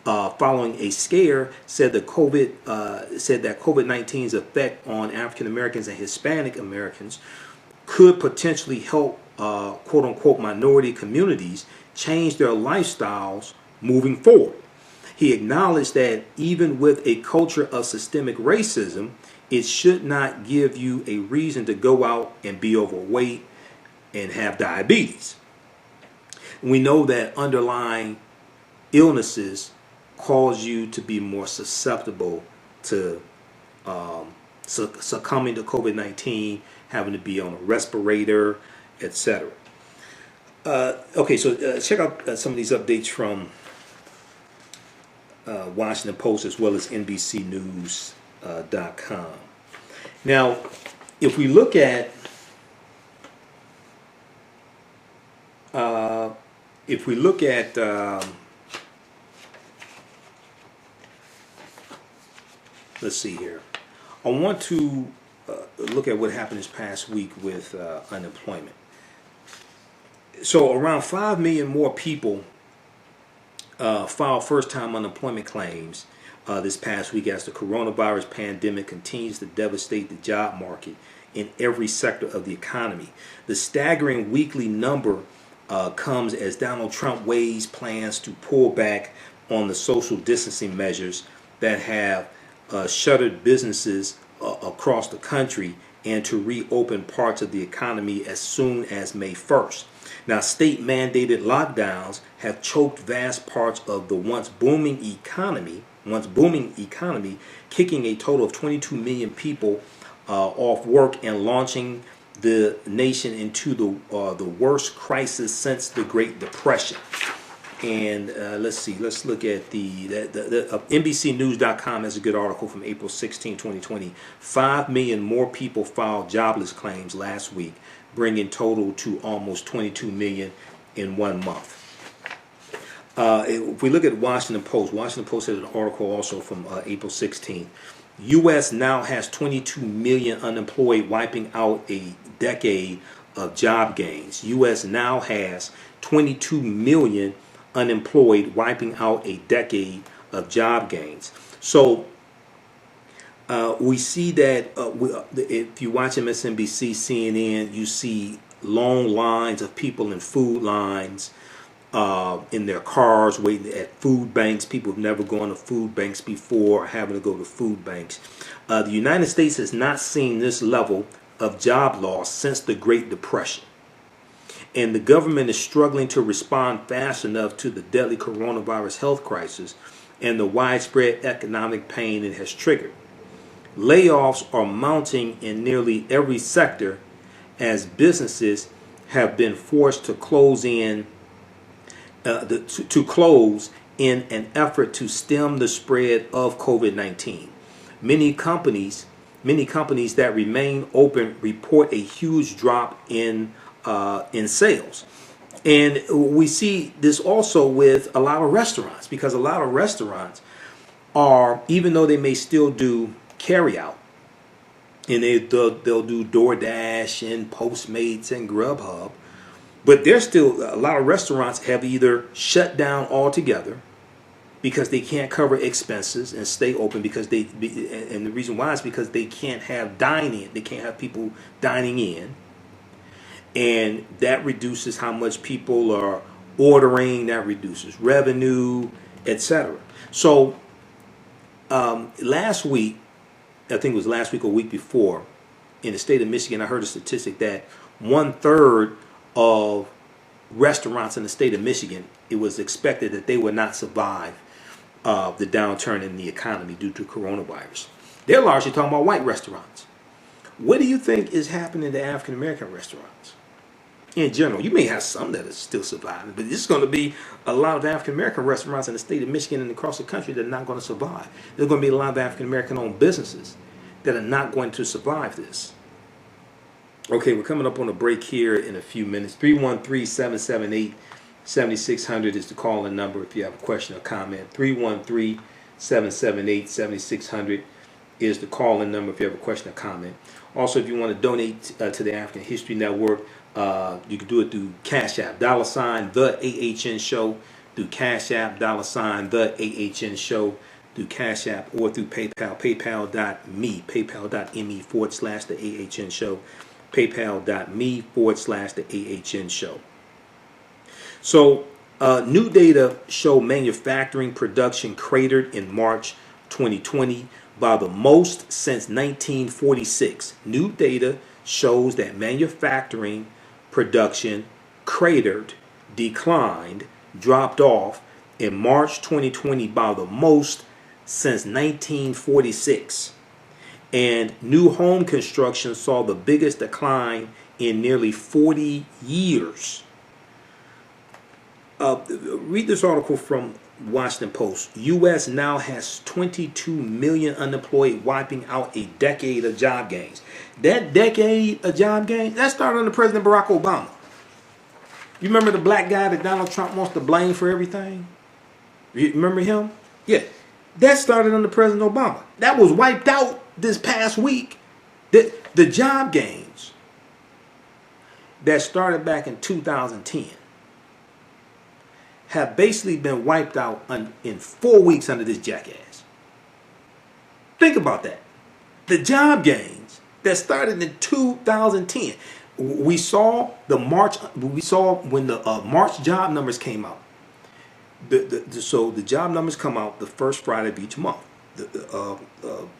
following a scare, said that COVID-19's effect on African Americans and Hispanic Americans could potentially help quote unquote minority communities change their lifestyles moving forward. He acknowledged that even with a culture of systemic racism, it should not give you a reason to go out and be overweight and have diabetes. We know that underlying illnesses cause you to be more susceptible to succumbing to COVID-19, having to be on a respirator, etc. Okay, so check out some of these updates from Washington Post as well as NBCnews.com. Now, if we look at let's see here. I want to look at what happened this past week with unemployment. So around 5 million more people filed first-time unemployment claims this past week as the coronavirus pandemic continues to devastate the job market in every sector of the economy. The staggering weekly number comes as Donald Trump weighs plans to pull back on the social distancing measures that have shuttered businesses across the country and to reopen parts of the economy as soon as May 1st. Now, state-mandated lockdowns have choked vast parts of the once booming economy, kicking a total of 22 million people off work and launching the nation into the worst crisis since the Great Depression. And let's see, let's look at the NBCnews.com has a good article from April 16, 2020. 5 million more people filed jobless claims last week, bringing total to almost 22 million in 1 month. If we look at Washington Post has an article also from April 16th. U.S. now has 22 million unemployed, wiping out a decade of job gains. U.S. now has 22 million unemployed, wiping out a decade of job gains. So we see that if you watch MSNBC, CNN, you see long lines of people in food lines, in their cars waiting at food banks. People have never gone to food banks before, having to go to food banks. The United States has not seen this level of job loss since the Great Depression. And the government is struggling to respond fast enough to the deadly coronavirus health crisis and the widespread economic pain it has triggered. Layoffs are mounting in nearly every sector as businesses have been forced to close in an effort to stem the spread of COVID-19. Many companies that remain open report a huge drop in sales. And we see this also with a lot of restaurants, because a lot of restaurants are, even though they may still do carry out, and they'll do DoorDash and Postmates and Grubhub, but there's still a lot of restaurants have either shut down altogether because they can't cover expenses and stay open and the reason why is because they can't have dining, they can't have people dining in, and that reduces how much people are ordering, that reduces revenue, etc. So last week, I think it was last week or week before, in the state of Michigan, I heard a statistic that 1/3 of restaurants in the state of Michigan, it was expected that they would not survive the downturn in the economy due to coronavirus. They're largely talking about white restaurants. What do you think is happening to African American restaurants? in general. You may have some that are still surviving, but there's going to be a lot of African American restaurants in the state of Michigan and across the country that are not going to survive. There's going to be a lot of African American owned businesses that are not going to survive this. Okay, we're coming up on a break here in a few minutes. 313-778-7600 is the call-in number if you have a question or comment. 313-778-7600 is the call-in number if you have a question or comment. Also, if you want to donate to the African History Network, you can do it through Cash App, $ TheAHNShow, through Cash App, $ TheAHNShow, through Cash App, or through PayPal, paypal.me/TheAHNShow, paypal.me/TheAHNShow. So, new data show manufacturing production cratered in March 2020 by the most since 1946. New data shows that manufacturing production cratered, declined, dropped off in March 2020 by the most since 1946. And new home construction saw the biggest decline in nearly 40 years. Read this article from Washington Post. U.S. now has 22 million unemployed, wiping out a decade of job gains. That decade of job gains, that started under President Barack Obama. You remember the black guy that Donald Trump wants to blame for everything? You remember him? Yeah. That started under President Obama. That was wiped out this past week. The job gains that started back in 2010 have basically been wiped out in 4 weeks under this jackass. Think about that. The job gains that started in 2010. We saw when the March job numbers came out. So the job numbers come out the first Friday of each month. The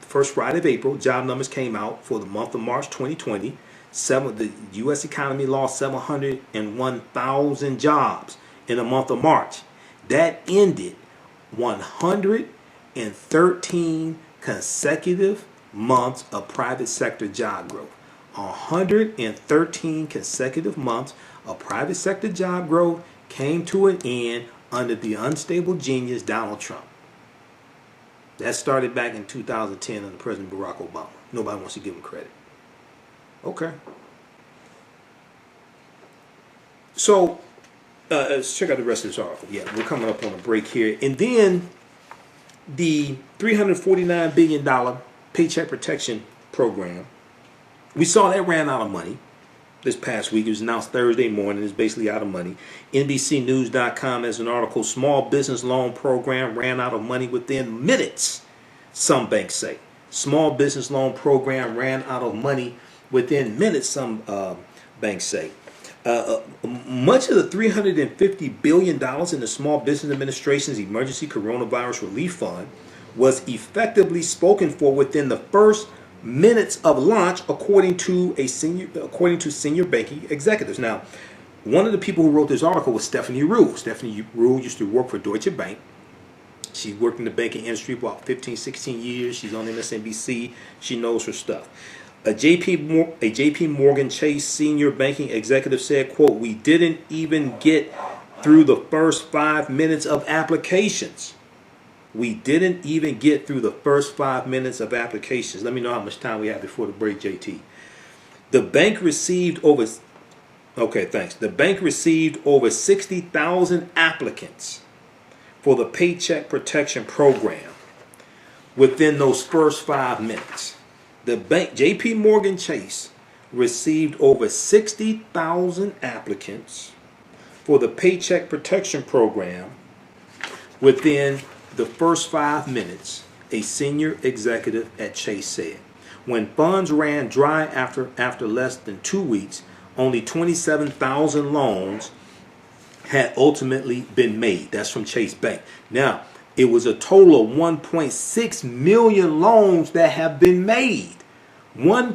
first Friday of April, job numbers came out for the month of March 2020. The U.S. economy lost 701,000 jobs in the month of March. That ended 113 consecutive months of private sector job growth. 113 consecutive months of private sector job growth came to an end under the unstable genius Donald Trump. That started back in 2010 under President Barack Obama. Nobody wants to give him credit. Okay. So, let's check out the rest of this article. Yeah, we're coming up on a break here. And then the $349 billion Paycheck Protection Program, we saw that ran out of money this past week. It was announced Thursday morning. It's basically out of money. NBCnews.com has an article, Small Business Loan Program ran out of money within minutes, some banks say. Small Business Loan Program ran out of money within minutes, some banks say. Much of the $350 billion in the Small Business Administration's Emergency Coronavirus Relief Fund was effectively spoken for within the first minutes of launch, according to senior banking executives. Now, one of the people who wrote this article was Stephanie Ruhle. Stephanie Ruhle used to work for Deutsche Bank. She worked in the banking industry for about 15, 16 years. She's on MSNBC. She knows her stuff. A JP Morgan Chase senior banking executive said, quote, "We didn't even get through the first 5 minutes of applications. We didn't even get through the first 5 minutes of applications." Let me know how much time we have before the break, JT. The bank received over 60,000 applicants for the Paycheck Protection Program within those first 5 minutes. The bank, JP Morgan Chase, received over 60,000 applicants for the Paycheck Protection Program within the first 5 minutes, a senior executive at Chase said. When funds ran dry after less than 2 weeks, only 27,000 loans had ultimately been made. That's from Chase Bank. Now, it was a total of 1.6 million loans that have been made. From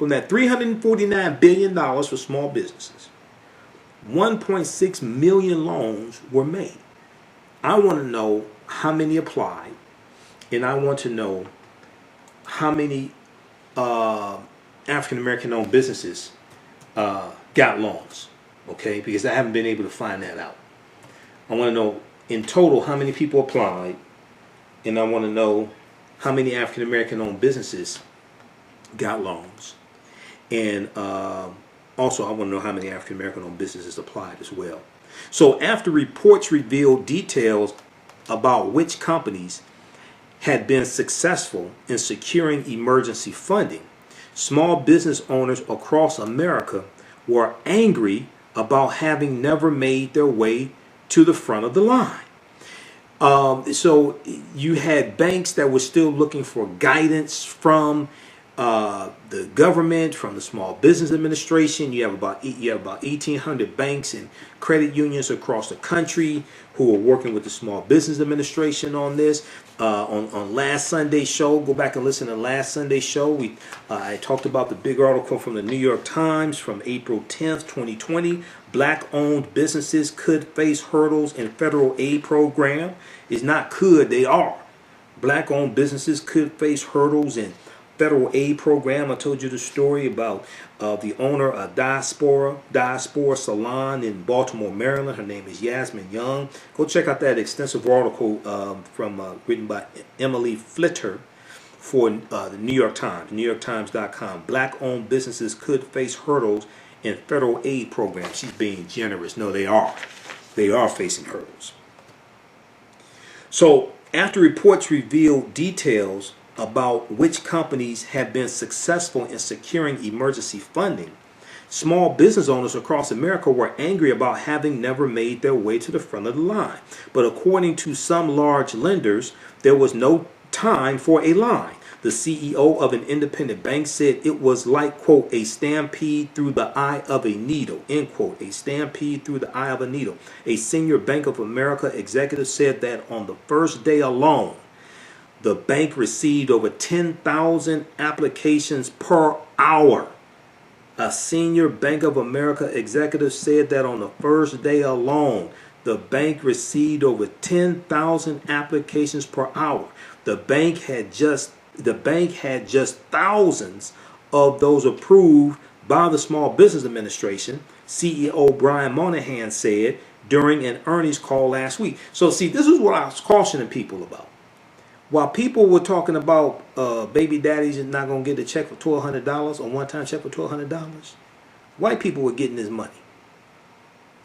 that $349 billion for small businesses, 1.6 million loans were made. I want to know how many applied, and I want to know how many African American owned businesses got loans. Okay, because I haven't been able to find that out. I want to know in total how many people applied, and I want to know how many African American owned businesses got loans, and also I want to know how many African American owned businesses applied as well. So after reports revealed details about which companies had been successful in securing emergency funding, small business owners across America were angry about having never made their way to the front of the line. So you had banks that were still looking for guidance from the government, from the Small Business Administration. You have about 1,800 banks and credit unions across the country who are working with the Small Business Administration on this. On last Sunday's show, go back and listen to last Sunday's show. I talked about the big article from the New York Times from April 10th, 2020. Black-owned businesses could face hurdles in federal aid program. It's not could, they are. Black-owned businesses could face hurdles in federal aid program. I told you the story about the owner of Diaspora Salon in Baltimore, Maryland. Her name is Yasmin Young. Go check out that extensive article written by Emily Flitter for the New York Times, NewYorkTimes.com. Black-owned businesses could face hurdles in federal aid programs. She's being generous. No, they are. They are facing hurdles. So after reports revealed details about which companies have been successful in securing emergency funding, small business owners across America were angry about having never made their way to the front of the line. But according to some large lenders, there was no time for a line. The CEO of an independent bank said it was like, quote, a stampede through the eye of a needle, end quote, a stampede through the eye of a needle. A senior Bank of America executive said that on the first day alone, the bank received over 10,000 applications per hour. A senior Bank of America executive said that on the first day alone, the bank received over 10,000 applications per hour. The bank had just thousands of those approved by the Small Business Administration, CEO Brian Moynihan said during an earnings call last week. So see, this is what I was cautioning people about. While people were talking about baby daddies and not going to get a check for $1,200, a one-time check for $1,200, white people were getting this money.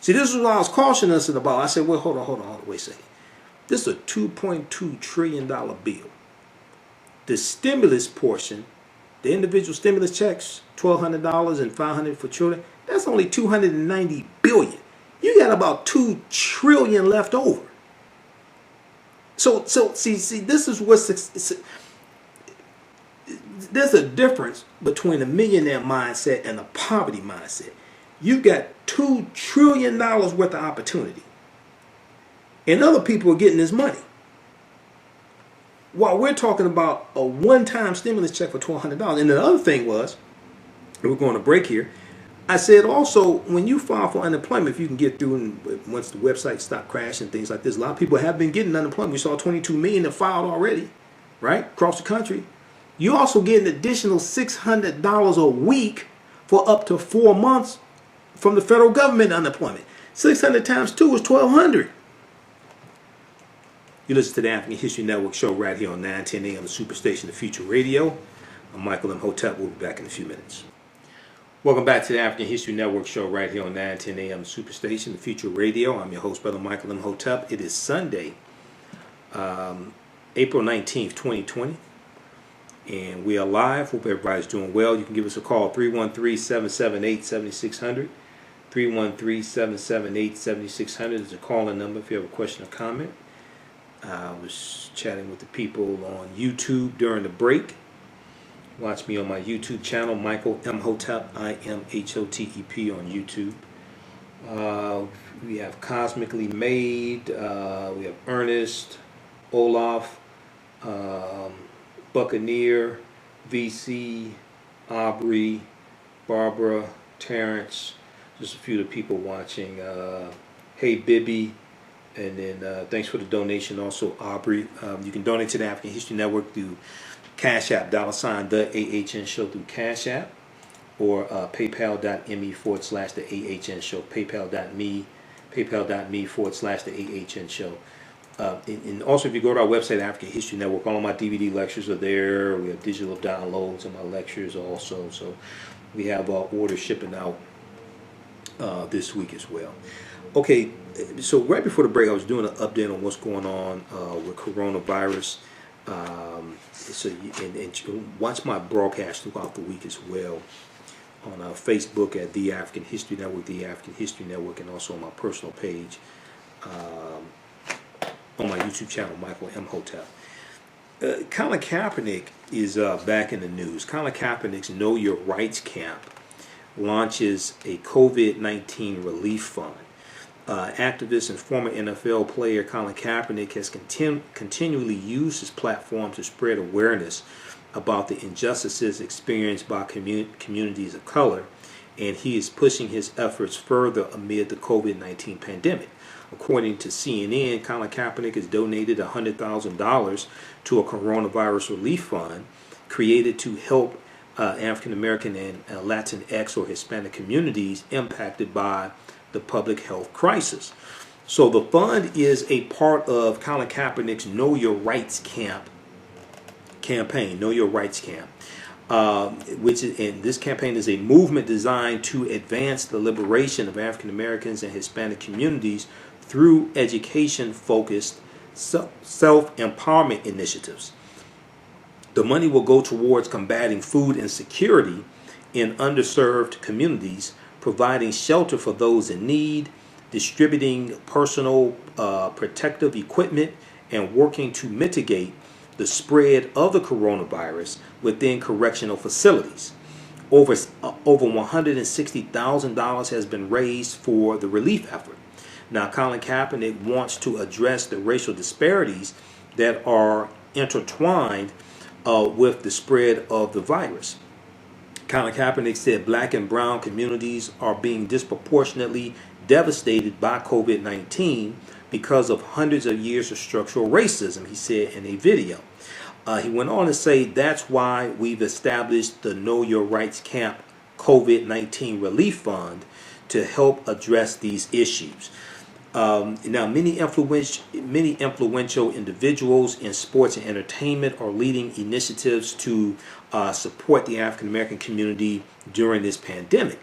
See, this is what I was cautioning us about. I said, well, hold on, wait a second. This is a $2.2 trillion bill. The stimulus portion, the individual stimulus checks, $1,200 and $500 for children, that's only $290 billion. You got about $2 trillion left over. So see, this is what's, there's a difference between a millionaire mindset and a poverty mindset. You got $2 trillion worth of opportunity, and other people are getting this money. While we're talking about a one-time stimulus check for $1,200, and the other thing was, and we're going to break here, I said also, when you file for unemployment, if you can get through, and once the website stopped crashing, things like this, a lot of people have been getting unemployment. We saw 22 million that filed already, right, across the country. You also get an additional $600 a week for up to 4 months from the federal government unemployment. 600 times 2 is $1,200. You listen to the African History Network show right here on 910 AM Superstation, the Future Radio. I'm Michael Imhotep. We'll be back in a few minutes. Welcome back to the African History Network show right here on 910 AM Superstation, the Future Radio. I'm your host, Brother Michael Imhotep. It is Sunday, April 19th, 2020. And we are live. Hope everybody's doing well. You can give us a call, 313-778-7600. 313-778-7600 is a calling number if you have a question or comment. I was chatting with the people on YouTube during the break. Watch me on my YouTube channel, Michael Imhotep, IMHOTEP on YouTube. We have Cosmically Made, we have Ernest, Olaf, Buccaneer, VC, Aubrey, Barbara, Terrence, just a few of the people watching. Hey Bibby, and then thanks for the donation also, Aubrey. You can donate to the African History Network through Cash App, $, TheAHNShow through Cash App. or paypal.me/TheAHNShow, paypal.me/TheAHNShow. And also, if you go to our website, African History Network, all of my DVD lectures are there. We have digital downloads of my lectures also. So we have orders shipping out this week as well. Okay, so right before the break, I was doing an update on what's going on with coronavirus. So and watch my broadcast throughout the week as well on Facebook at The African History Network, The African History Network, and also on my personal page on my YouTube channel, Michael Imhotep. Colin Kaepernick is back in the news. Colin Kaepernick's Know Your Rights camp launches a COVID-19 relief fund. Activist and former NFL player Colin Kaepernick has continually used his platform to spread awareness about the injustices experienced by communities of color, and he is pushing his efforts further amid the COVID-19 pandemic. According to CNN, Colin Kaepernick has donated $100,000 to a coronavirus relief fund created to help African American and Latinx or Hispanic communities impacted by the public health crisis. So the fund is a part of Colin Kaepernick's Know Your Rights campaign, Know Your Rights camp, and this campaign is a movement designed to advance the liberation of African Americans and Hispanic communities through education-focused self-empowerment initiatives. The money will go towards combating food insecurity in underserved communities, providing shelter for those in need, distributing personal protective equipment, and working to mitigate the spread of the coronavirus within correctional facilities. Over $160,000 has been raised for the relief effort. Now, Colin Kaepernick wants to address the racial disparities that are intertwined with the spread of the virus. Colin Kaepernick said black and brown communities are being disproportionately devastated by COVID-19 because of hundreds of years of structural racism, he said in a video. He went on to say that's why we've established the Know Your Rights Camp COVID-19 Relief Fund to help address these issues. Now, many influential individuals in sports and entertainment are leading initiatives to support the African American community during this pandemic.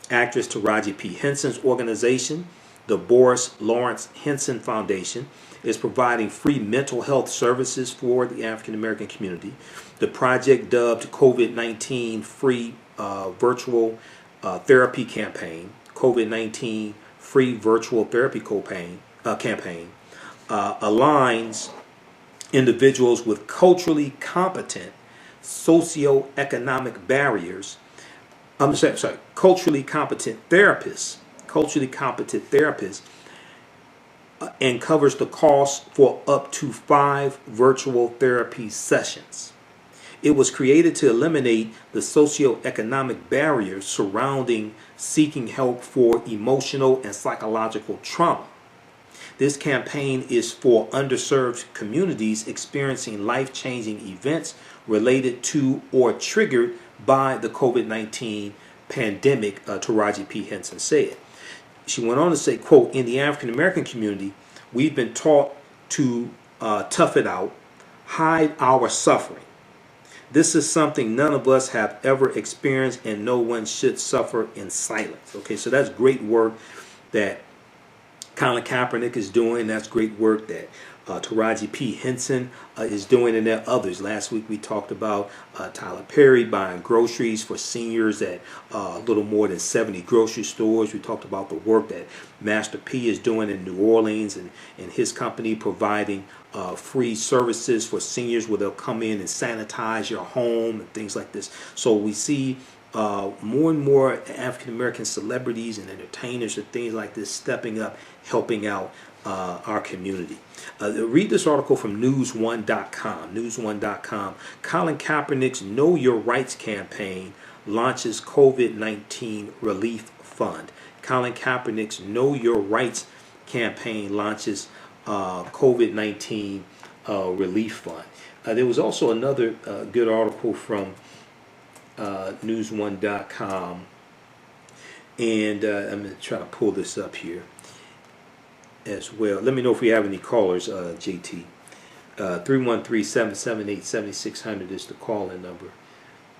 Actress Taraji P. Henson's organization, the Boris Lawrence Henson Foundation, is providing free mental health services for the African American community. The project, dubbed COVID-19 Free Virtual Therapy Campaign, COVID-19 Free Virtual Therapy campaign, aligns individuals with culturally competent socioeconomic barriers. Culturally competent therapists, and covers the cost for up to 5 virtual therapy sessions. It was created to eliminate the socioeconomic barriers surrounding seeking help for emotional and psychological trauma. This campaign is for underserved communities experiencing life-changing events related to or triggered by the COVID-19 pandemic, Taraji P. Henson said. She went on to say, quote, in the African American community, we've been taught to tough it out, hide our suffering. This is something none of us have ever experienced, and no one should suffer in silence. Okay, so that's great work that Colin Kaepernick is doing. That's great work that Taraji P. Henson is doing, and there are others. Last week we talked about Tyler Perry buying groceries for seniors at a little more than 70 grocery stores. We talked about the work that Master P is doing in New Orleans and his company providing free services for seniors where they'll come in and sanitize your home and things like this. So we see more and more African American celebrities and entertainers and things like this stepping up, helping out our community. Read this article from News1.com. News1.com. Colin Kaepernick's Know Your Rights campaign launches COVID-19 relief fund. Colin Kaepernick's Know Your Rights campaign launches COVID-19 relief fund. There was also another good article from news1.com. And I'm going to try to pull this up here as well. Let me know if we have any callers, JT. 313-778-7600 is the call-in number.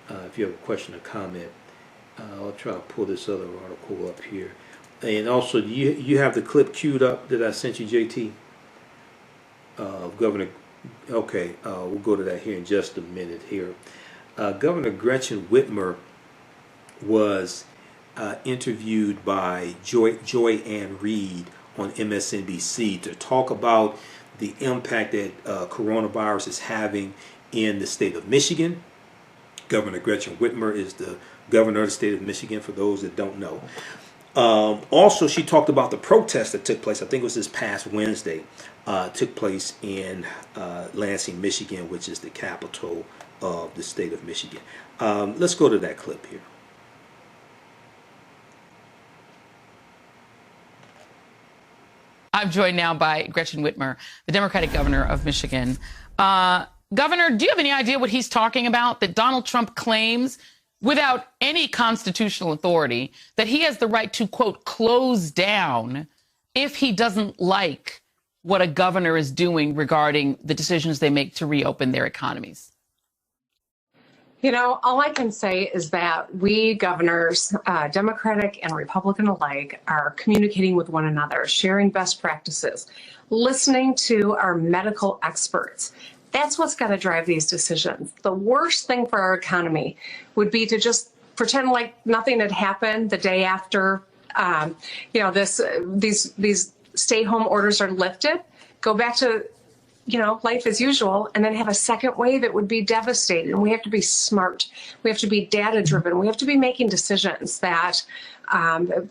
If you have a question or comment, I'll try to pull this other article up here. And also, you have the clip queued up that I sent you, JT? Governor, okay, we'll go to that here in just a minute here. Governor Gretchen Whitmer was interviewed by Joy Ann Reid on MSNBC to talk about the impact that coronavirus is having in the state of Michigan. Governor Gretchen Whitmer is the governor of the state of Michigan, for those that don't know. Also, she talked about the protest that took place, I think it was this past Wednesday, took place in Lansing, Michigan, which is the capital of the state of Michigan. Let's go to that clip here. I'm joined now by Gretchen Whitmer, the Democratic governor of Michigan. Governor, do you have any idea what he's talking about? That Donald Trump claims, without any constitutional authority, that he has the right to, quote, close down if he doesn't like what a governor is doing regarding the decisions they make to reopen their economies? You know, all I can say is that we governors, Democratic and Republican alike, are communicating with one another, sharing best practices, listening to our medical experts. That's what's got to drive these decisions. The worst thing for our economy would be to just pretend like nothing had happened the day after, these stay-home orders are lifted, go back to life as usual, and then have a second wave. It would be devastating. And we have to be smart. We have to be data-driven. We have to be making decisions that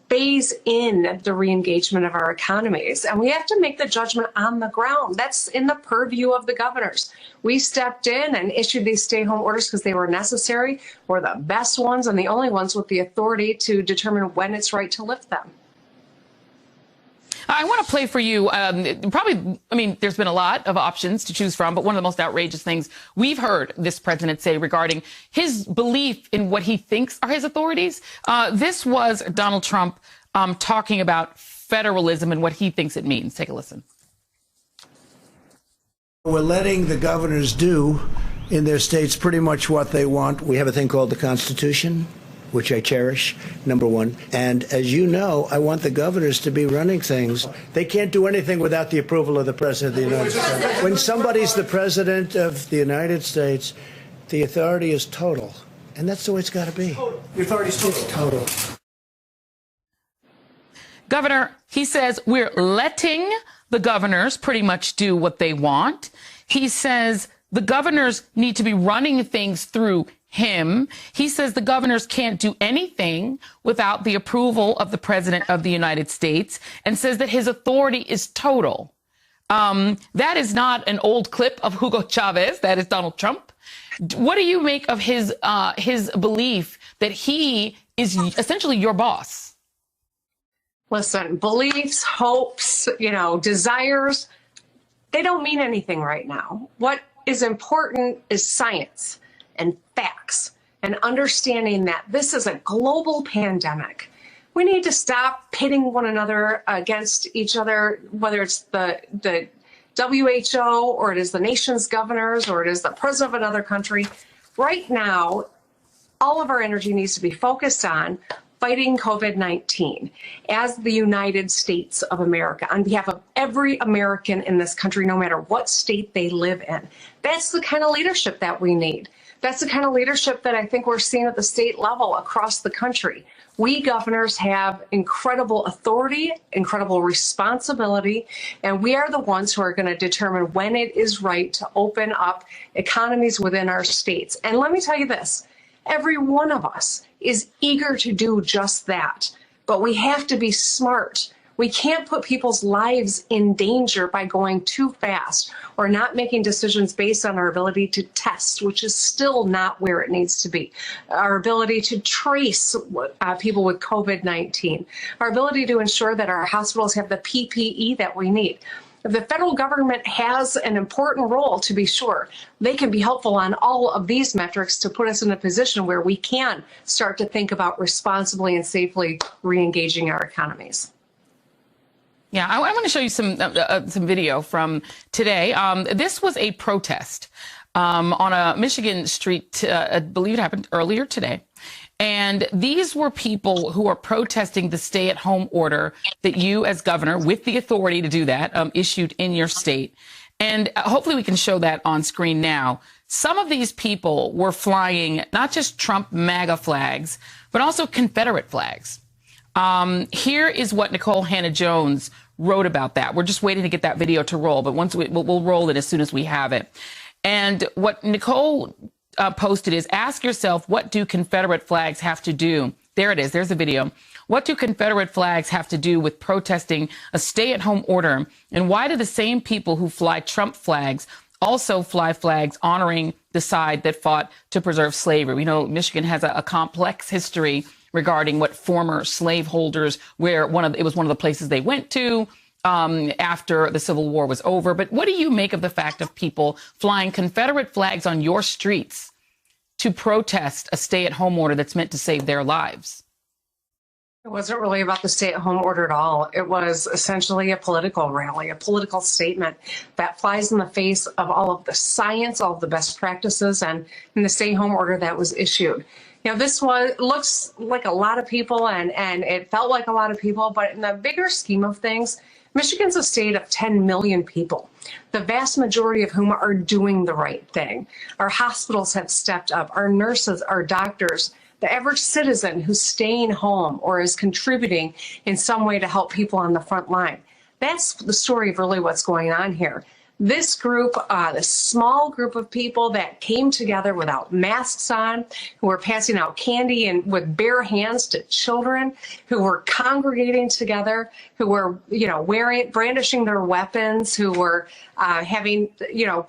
phase in the re-engagement of our economies. And we have to make the judgment on the ground. That's in the purview of the governors. We stepped in and issued these stay-home orders because they were necessary. We're the best ones and the only ones with the authority to determine when it's right to lift them. I want to play for you, there's been a lot of options to choose from, but one of the most outrageous things we've heard this president say regarding his belief in what he thinks are his authorities. This was Donald Trump talking about federalism and what he thinks it means. Take a listen. We're letting the governors do in their states pretty much what they want. We have a thing called the Constitution, which I cherish, number one. And as you know, I want the governors to be running things. They can't do anything without the approval of the President of the United States. When somebody's the President of the United States, the authority is total. And that's the way it's got to be. The authority is total. Governor, he says we're letting the governors pretty much do what they want. He says the governors need to be running things through him. He says the governors can't do anything without the approval of the President of the United States, and says that his authority is total. That is not an old clip of Hugo Chavez. That is Donald Trump. What do you make of his belief that he is essentially your boss? Listen, beliefs, hopes, desires, they don't mean anything right now. What is important is science and facts and understanding that this is a global pandemic. We need to stop pitting one another against each other, whether it's the WHO or it is the nation's governors or it is the president of another country. Right now, all of our energy needs to be focused on fighting COVID-19 as the United States of America, on behalf of every American in this country, no matter what state they live in. That's the kind of leadership that we need. That's the kind of leadership that I think we're seeing at the state level across the country. We governors have incredible authority, incredible responsibility, and we are the ones who are going to determine when it is right to open up economies within our states. And let me tell you this, every one of us is eager to do just that, but we have to be smart. We can't put people's lives in danger by going too fast or not making decisions based on our ability to test, which is still not where it needs to be. Our ability to trace people with COVID-19, our ability to ensure that our hospitals have the PPE that we need. The federal government has an important role, to be sure. They can be helpful on all of these metrics to put us in a position where we can start to think about responsibly and safely re-engaging our economies. Yeah, I want to show you some video from today. This was a protest on a Michigan street. I believe it happened earlier today. And these were people who are protesting the stay-at-home order that you, as governor, with the authority to do that, issued in your state. And hopefully we can show that on screen now. Some of these people were flying not just Trump MAGA flags, but also Confederate flags. Here is what Nicole Hannah-Jones wrote about that. We're just waiting to get that video to roll, but we'll roll it as soon as we have it. And what Nicole posted is, ask yourself, what do Confederate flags have to do? There it is. There's the video. What do Confederate flags have to do with protesting a stay-at-home order? And why do the same people who fly Trump flags also fly flags honoring the side that fought to preserve slavery? We know Michigan has a complex history regarding what former slaveholders, where it was one of the places they went to after the Civil War was over. But what do you make of the fact of people flying Confederate flags on your streets to protest a stay-at-home order that's meant to save their lives? It wasn't really about the stay-at-home order at all. It was essentially a political rally, a political statement that flies in the face of all of the science, all of the best practices, and the stay-home order that was issued. You know, this looks like a lot of people, and it felt like a lot of people, but in the bigger scheme of things, Michigan's a state of 10 million people, the vast majority of whom are doing the right thing. Our hospitals have stepped up, our nurses, our doctors, the average citizen who's staying home or is contributing in some way to help people on the front line. That's the story of really what's going on here. This group, this small group of people that came together without masks on, who were passing out candy and with bare hands to children, who were congregating together, who were, brandishing their weapons, who were having,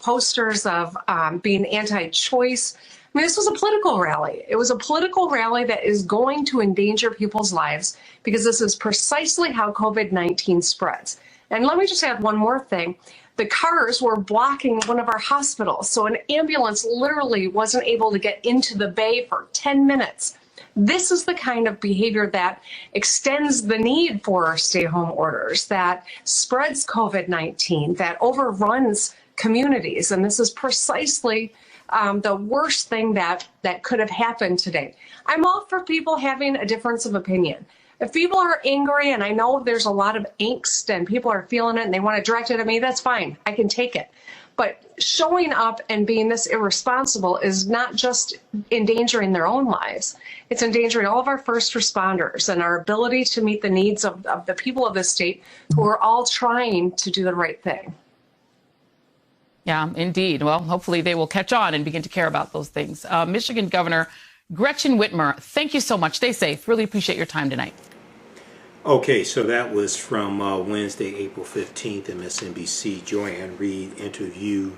posters of being anti-choice. I mean, this was a political rally. It was a political rally that is going to endanger people's lives because this is precisely how COVID-19 spreads. And let me just add one more thing. The cars were blocking one of our hospitals, so an ambulance literally wasn't able to get into the bay for 10 minutes. This is the kind of behavior that extends the need for stay-home orders, that spreads COVID-19, that overruns communities, and this is precisely the worst thing that could have happened today. I'm all for people having a difference of opinion. If people are angry, and I know there's a lot of angst and people are feeling it and they want to direct it at me, that's fine. I can take it. But showing up and being this irresponsible is not just endangering their own lives. It's endangering all of our first responders and our ability to meet the needs of the people of this state who are all trying to do the right thing. Yeah, indeed. Well, hopefully they will catch on and begin to care about those things. Michigan Governor Gretchen Whitmer, thank you so much. Stay safe. Really appreciate your time tonight. Okay, so that was from Wednesday, April 15th, MSNBC. Joanne Reed interviewed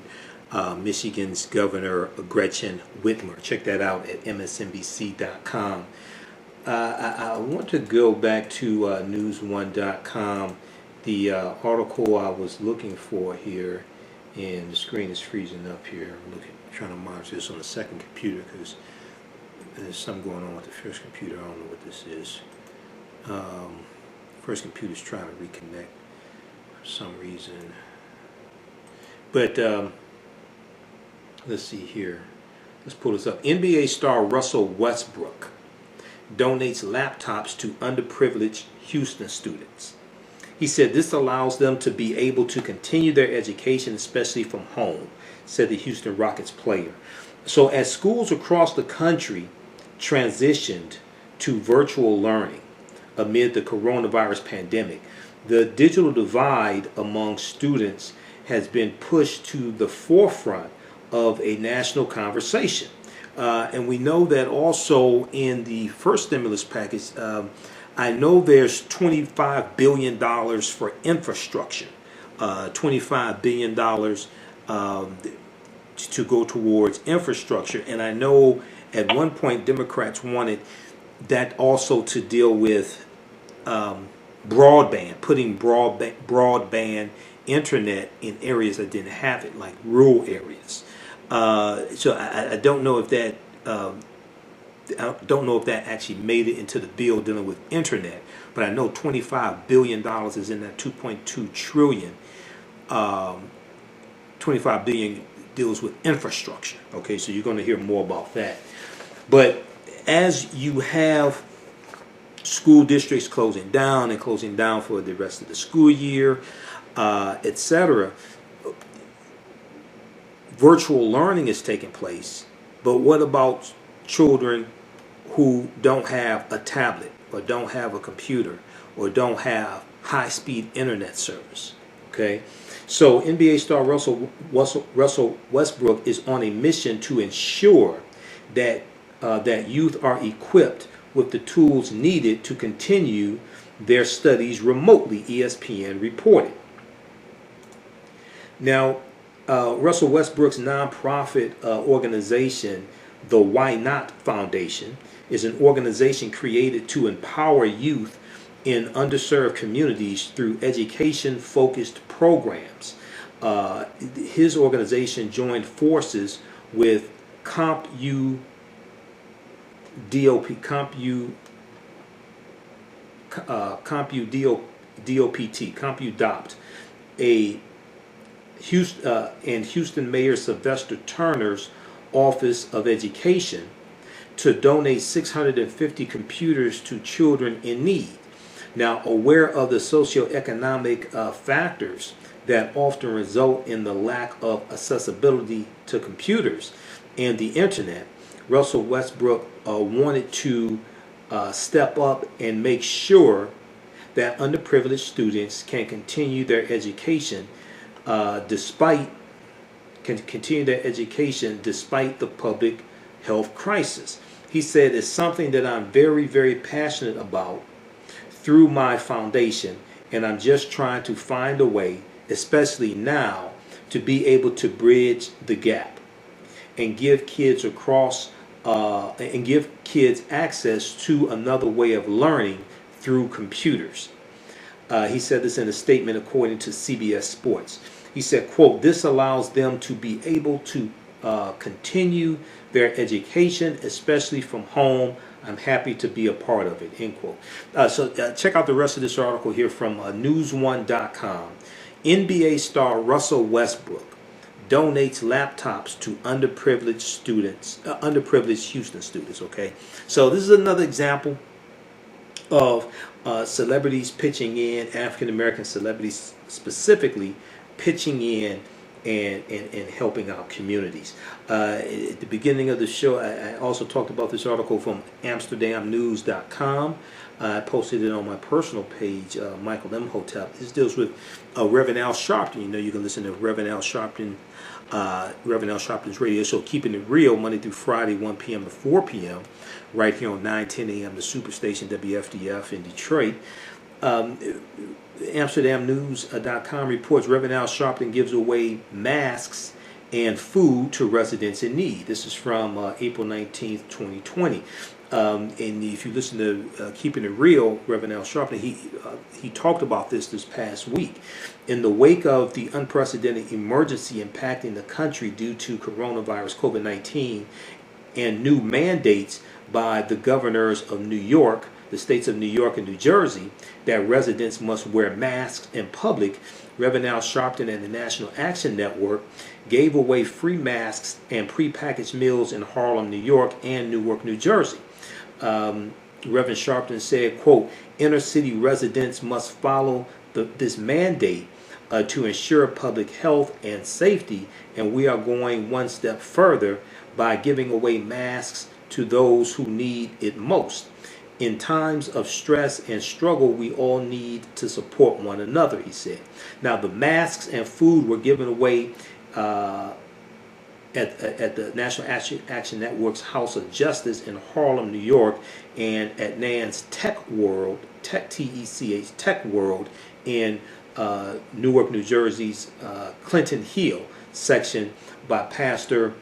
Michigan's Governor Gretchen Whitmer. Check that out at msnbc.com. I want to go back to news1.com. The article I was looking for here, and the screen is freezing up here. I'm trying to monitor this on the second computer because there's something going on with the first computer. I don't know what this is. First computer's trying to reconnect for some reason. But let's see here. Let's pull this up. NBA star Russell Westbrook donates laptops to underprivileged Houston students. He said this allows them to be able to continue their education, especially from home, said the Houston Rockets player. So as schools across the country transitioned to virtual learning amid the coronavirus pandemic, the digital divide among students has been pushed to the forefront of a national conversation. And we know that also in the first stimulus package, I know there's $25 billion for infrastructure, $25 billion to go towards infrastructure. And I know at one point Democrats wanted that also to deal with broadband, putting broadband internet in areas that didn't have it, like rural areas. So I don't know if that actually made it into the bill dealing with internet, but I know $25 billion is in that 2.2 trillion. 25 billion deals with infrastructure. Okay, so you're going to hear more about that. But as you have school districts closing down for the rest of the school year, etc., virtual learning is taking place. But what about children who don't have a tablet or don't have a computer or don't have high-speed internet service? Okay, so NBA star Russell Westbrook is on a mission to ensure that that youth are equipped with the tools needed to continue their studies remotely, ESPN reported. Now, Russell Westbrook's nonprofit organization, the Why Not Foundation, is an organization created to empower youth in underserved communities through education-focused programs. His organization joined forces with CompUDOPT, and Houston Mayor Sylvester Turner's Office of Education to donate 650 computers to children in need. Now, aware of the socioeconomic factors that often result in the lack of accessibility to computers and the internet, Russell Westbrook wanted to step up and make sure that underprivileged students can continue their education despite the public health crisis. He said, it's something that I'm very, very passionate about through my foundation, and I'm just trying to find a way, especially now, to be able to bridge the gap and give kids access to another way of learning through computers. He said this in a statement according to CBS Sports. He said, quote, "This allows them to be able to continue their education, especially from home. I'm happy to be a part of it," end quote. So check out the rest of this article here from news1.com. NBA star Russell Westbrook donates laptops to underprivileged Houston students. Okay, so this is another example of celebrities pitching in, African American celebrities specifically pitching in and helping out communities. At the beginning of the show, I also talked about this article from AmsterdamNews.com. I posted it on my personal page, Michael Imhotep. This deals with Reverend Al Sharpton. You know, you can listen to Reverend Al Sharpton's radio show, Keeping It Real, Monday through Friday, 1 p.m. to 4 p.m., right here on 9:10 a.m. the Superstation WFDF in Detroit. AmsterdamNews.com reports Reverend Al Sharpton gives away masks and food to residents in need. This is from April 19th, 2020. And if you listen to Keeping It Real, Reverend Al Sharpton, he talked about this past week. In the wake of the unprecedented emergency impacting the country due to coronavirus COVID-19 and new mandates by the governors of New York, the states of New York and New Jersey, that residents must wear masks in public, Reverend Al Sharpton and the National Action Network gave away free masks and prepackaged meals in Harlem, New York and Newark, New Jersey. Reverend Sharpton said, quote, "Inner city residents must follow this mandate to ensure public health and safety, and we are going one step further by giving away masks to those who need it most. In times of stress and struggle, we all need to support one another," he said. Now, the masks and food were given away at the National Action Network's House of Justice in Harlem, New York, and at NAN's Tech World, TECH Tech World in Newark, New Jersey's Clinton Hill section by Pastor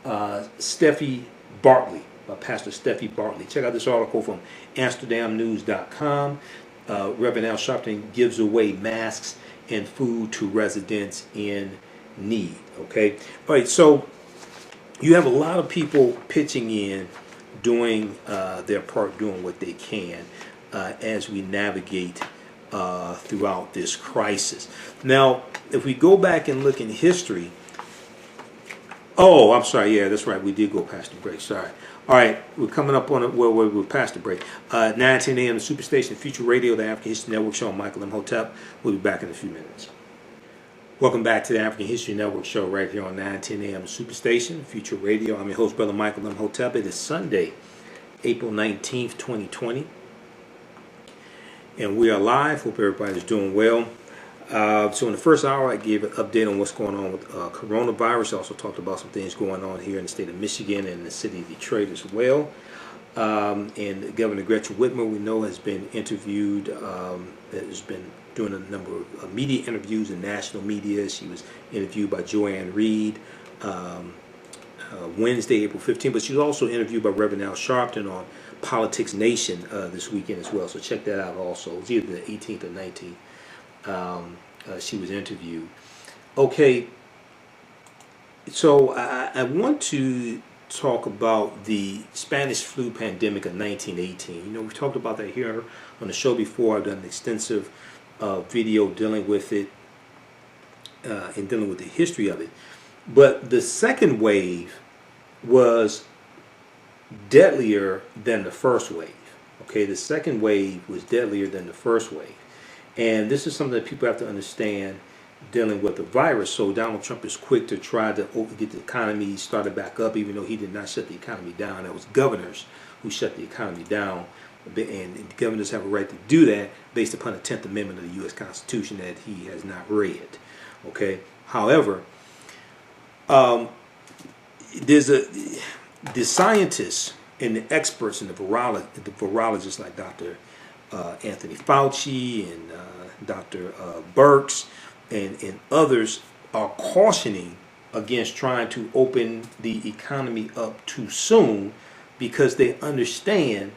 Steffi Bartley. Pastor Steffi Bartley. Check out this article from AmsterdamNews.com. Reverend Al Sharpton gives away masks and food to residents in need. Okay, all right. So you have a lot of people pitching in, doing their part, doing what they can as we navigate throughout this crisis. Now, if we go back and look in history, oh, I'm sorry, yeah, that's right, we did go past the break, sorry. All right, we're coming up on it, well, we're past the break. 9:10 a.m. the Superstation, Future Radio, the African History Network Show. I'm Michael Imhotep. We'll be back in a few minutes. Welcome back to the African History Network Show right here on 9:10 a.m. the Superstation, Future Radio. I'm your host, Brother Michael Imhotep. It is Sunday, April 19th, 2020. And we are live. Hope everybody's doing well. So in the first hour, I gave an update on what's going on with coronavirus. I also talked about some things going on here in the state of Michigan and the city of Detroit as well. And Governor Gretchen Whitmer, we know, has been interviewed, has been doing a number of media interviews in national media. She was interviewed by Joanne Reed Wednesday, April 15th, but she was also interviewed by Reverend Al Sharpton on Politics Nation this weekend as well. So check that out also. It was either the 18th or 19th. She was interviewed. Okay, so I want to talk about the Spanish flu pandemic of 1918. You know, we've talked about that here on the show before. I've done an extensive video dealing with it and dealing with the history of it. But the second wave was deadlier than the first wave. Okay, the second wave was deadlier than the first wave. And this is something that people have to understand dealing with the virus. So Donald Trump is quick to try to get the economy started back up, even though he did not shut the economy down. It was governors who shut the economy down. And governors have a right to do that based upon the 10th Amendment of the U.S. Constitution that he has not read. Okay. However, the scientists and the experts and the virologists like Dr. Anthony Fauci and Dr. Birx and others are cautioning against trying to open the economy up too soon, because they understand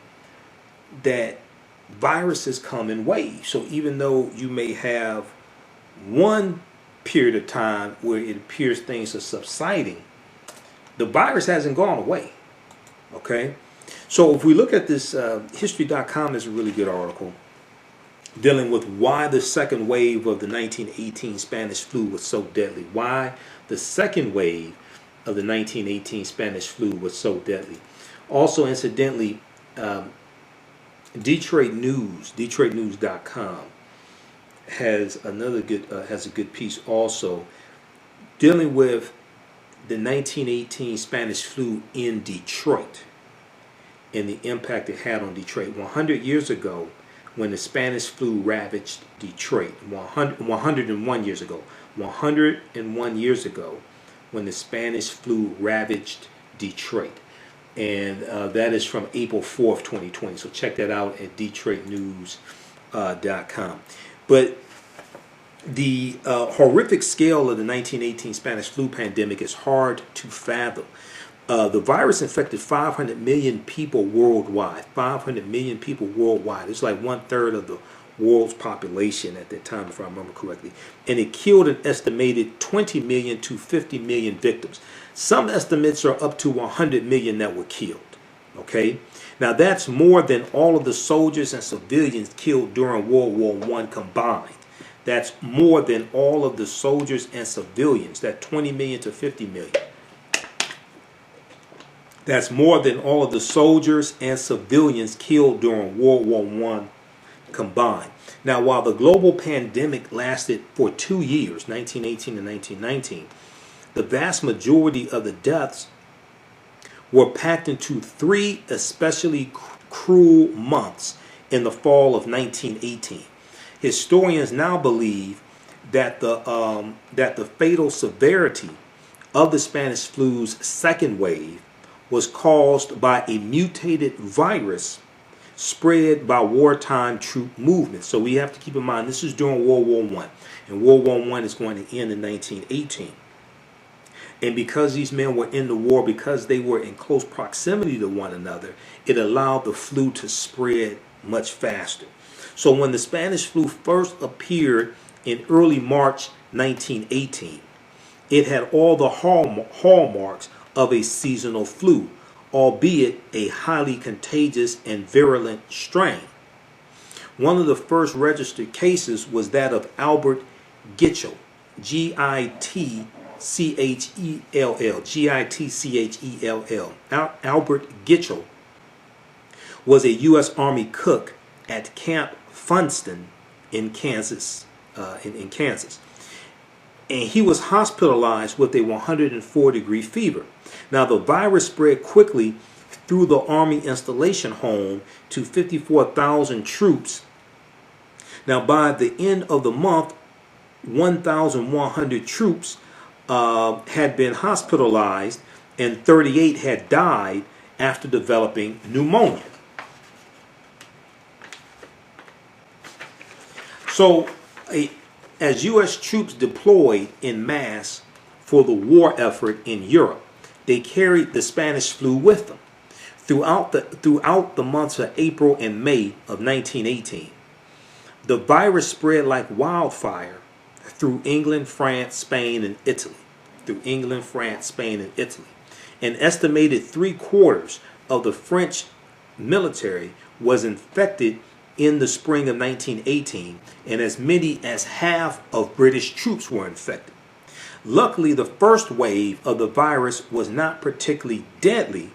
that viruses come in waves. So even though you may have one period of time where it appears things are subsiding, the virus hasn't gone away. Okay, so if we look at this, history.com is a really good article dealing with why the second wave of the 1918 Spanish flu was so deadly. Why the second wave of the 1918 Spanish flu was so deadly. Also, incidentally, DetroitNews.com has another good has a good piece also dealing with the 1918 Spanish flu in Detroit and the impact it had on Detroit. 100 years ago, when the Spanish flu ravaged Detroit, 101 years ago, 101 years ago, when the Spanish flu ravaged Detroit. And that is from April 4th, 2020. So check that out at DetroitNews.com. But the horrific scale of the 1918 Spanish flu pandemic is hard to fathom. The virus infected 500 million people worldwide. 500 million people worldwide. It's like 1/3 of the world's population at that time, if I remember correctly. And it killed an estimated 20 million to 50 million victims. Some estimates are up to 100 million that were killed. Okay? Now that's more than all of the soldiers and civilians killed during World War I combined. That's more than all of the soldiers and civilians. That 20 million to 50 million. That's more than all of the soldiers and civilians killed during World War I combined. Now, while the global pandemic lasted for 2 years, 1918 and 1919, the vast majority of the deaths were packed into 3 especially cruel months in the fall of 1918. Historians now believe that the fatal severity of the Spanish flu's second wave was caused by a mutated virus spread by wartime troop movements. So we have to keep in mind this is during World War I, and World War I is going to end in 1918. And because these men were in the war, because they were in close proximity to one another, it allowed the flu to spread much faster. So when the Spanish flu first appeared in early March 1918, it had all the hallmarks of a seasonal flu, albeit a highly contagious and virulent strain. One of the first registered cases was that of Albert Gitchell, Gitchell, Gitchell. Albert Gitchell was a U.S. Army cook at Camp Funston in Kansas. And he was hospitalized with a 104-degree fever. Now, the virus spread quickly through the Army installation home to 54,000 troops. Now, by the end of the month, 1,100 troops had been hospitalized and 38 had died after developing pneumonia. So, as U.S. troops deployed en masse for the war effort in Europe, they carried the Spanish flu with them. Throughout the months of April and May of 1918, the virus spread like wildfire through England, France, Spain, and Italy. An estimated 3/4 of the French military was infected in the spring of 1918, and as many as half of British troops were infected. Luckily, the first wave of the virus was not particularly deadly,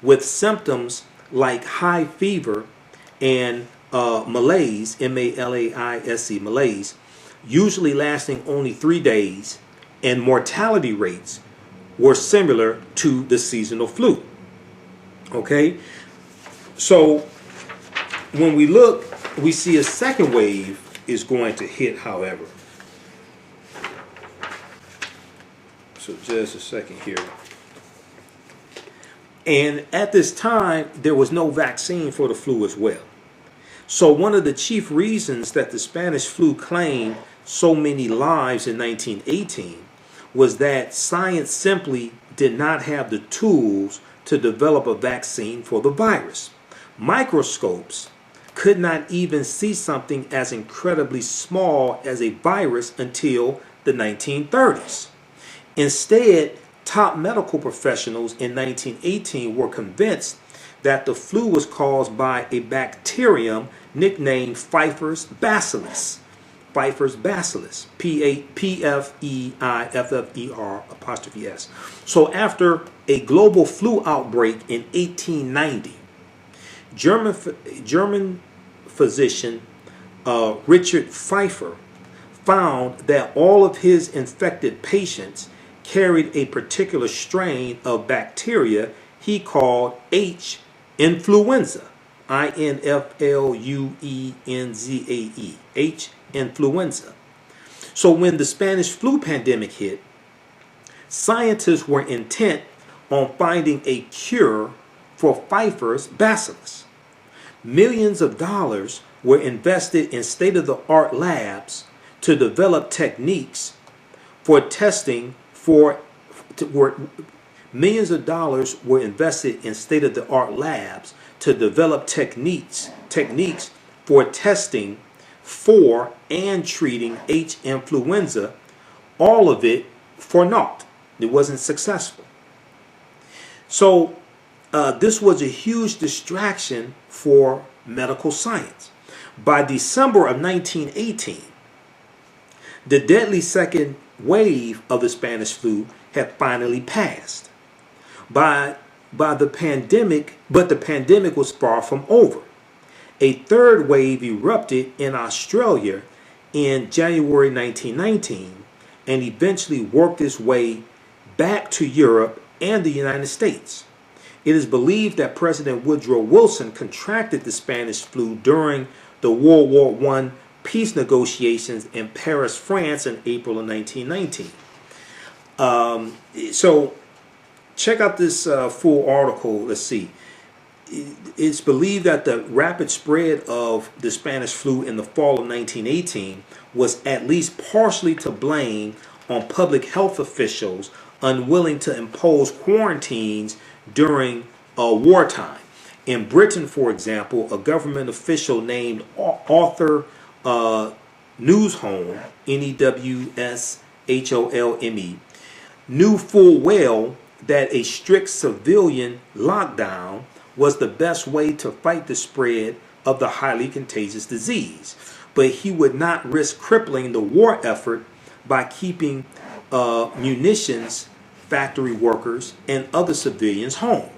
with symptoms like high fever and malaise, M-A-L-A-I-S-E, malaise, usually lasting only 3 days, and mortality rates were similar to the seasonal flu. Okay? So, when we look, we see a second wave is going to hit, however. So just a second here. And at this time, there was no vaccine for the flu as well. So one of the chief reasons that the Spanish flu claimed so many lives in 1918 was that science simply did not have the tools to develop a vaccine for the virus. Microscopes could not even see something as incredibly small as a virus until the 1930s. Instead, top medical professionals in 1918 were convinced that the flu was caused by a bacterium nicknamed Pfeiffer's bacillus. Pfeiffer's bacillus, P-F-E-I-F-F-E-R''S. So after a global flu outbreak in 1890, German physician Richard Pfeiffer found that all of his infected patients carried a particular strain of bacteria he called H. influenza, I-N-F-L-U-E-N-Z-A-E, H. influenza. So when the Spanish flu pandemic hit, scientists were intent on finding a cure for Pfeiffer's bacillus. Millions of dollars were invested in state-of-the-art labs to develop techniques for testing for millions of dollars were invested in state-of-the-art labs to develop techniques for testing for and treating H. influenza, all of it for naught. It wasn't successful. So this was a huge distraction for medical science. By December of 1918, the deadly second wave of the Spanish flu had finally passed. But the pandemic was far from over. A third wave erupted in Australia in January 1919 and eventually worked its way back to Europe and the United States. It is believed that President Woodrow Wilson contracted the Spanish flu during the World War I peace negotiations in Paris, France in April of 1919. So check out this full article. Let's see. It's believed that the rapid spread of the Spanish flu in the fall of 1918 was at least partially to blame on public health officials unwilling to impose quarantines during wartime. In Britain, for example, a government official named Arthur Newsholme, Newsholme, knew full well that a strict civilian lockdown was the best way to fight the spread of the highly contagious disease. But he would not risk crippling the war effort by keeping munitions factory workers and other civilians home.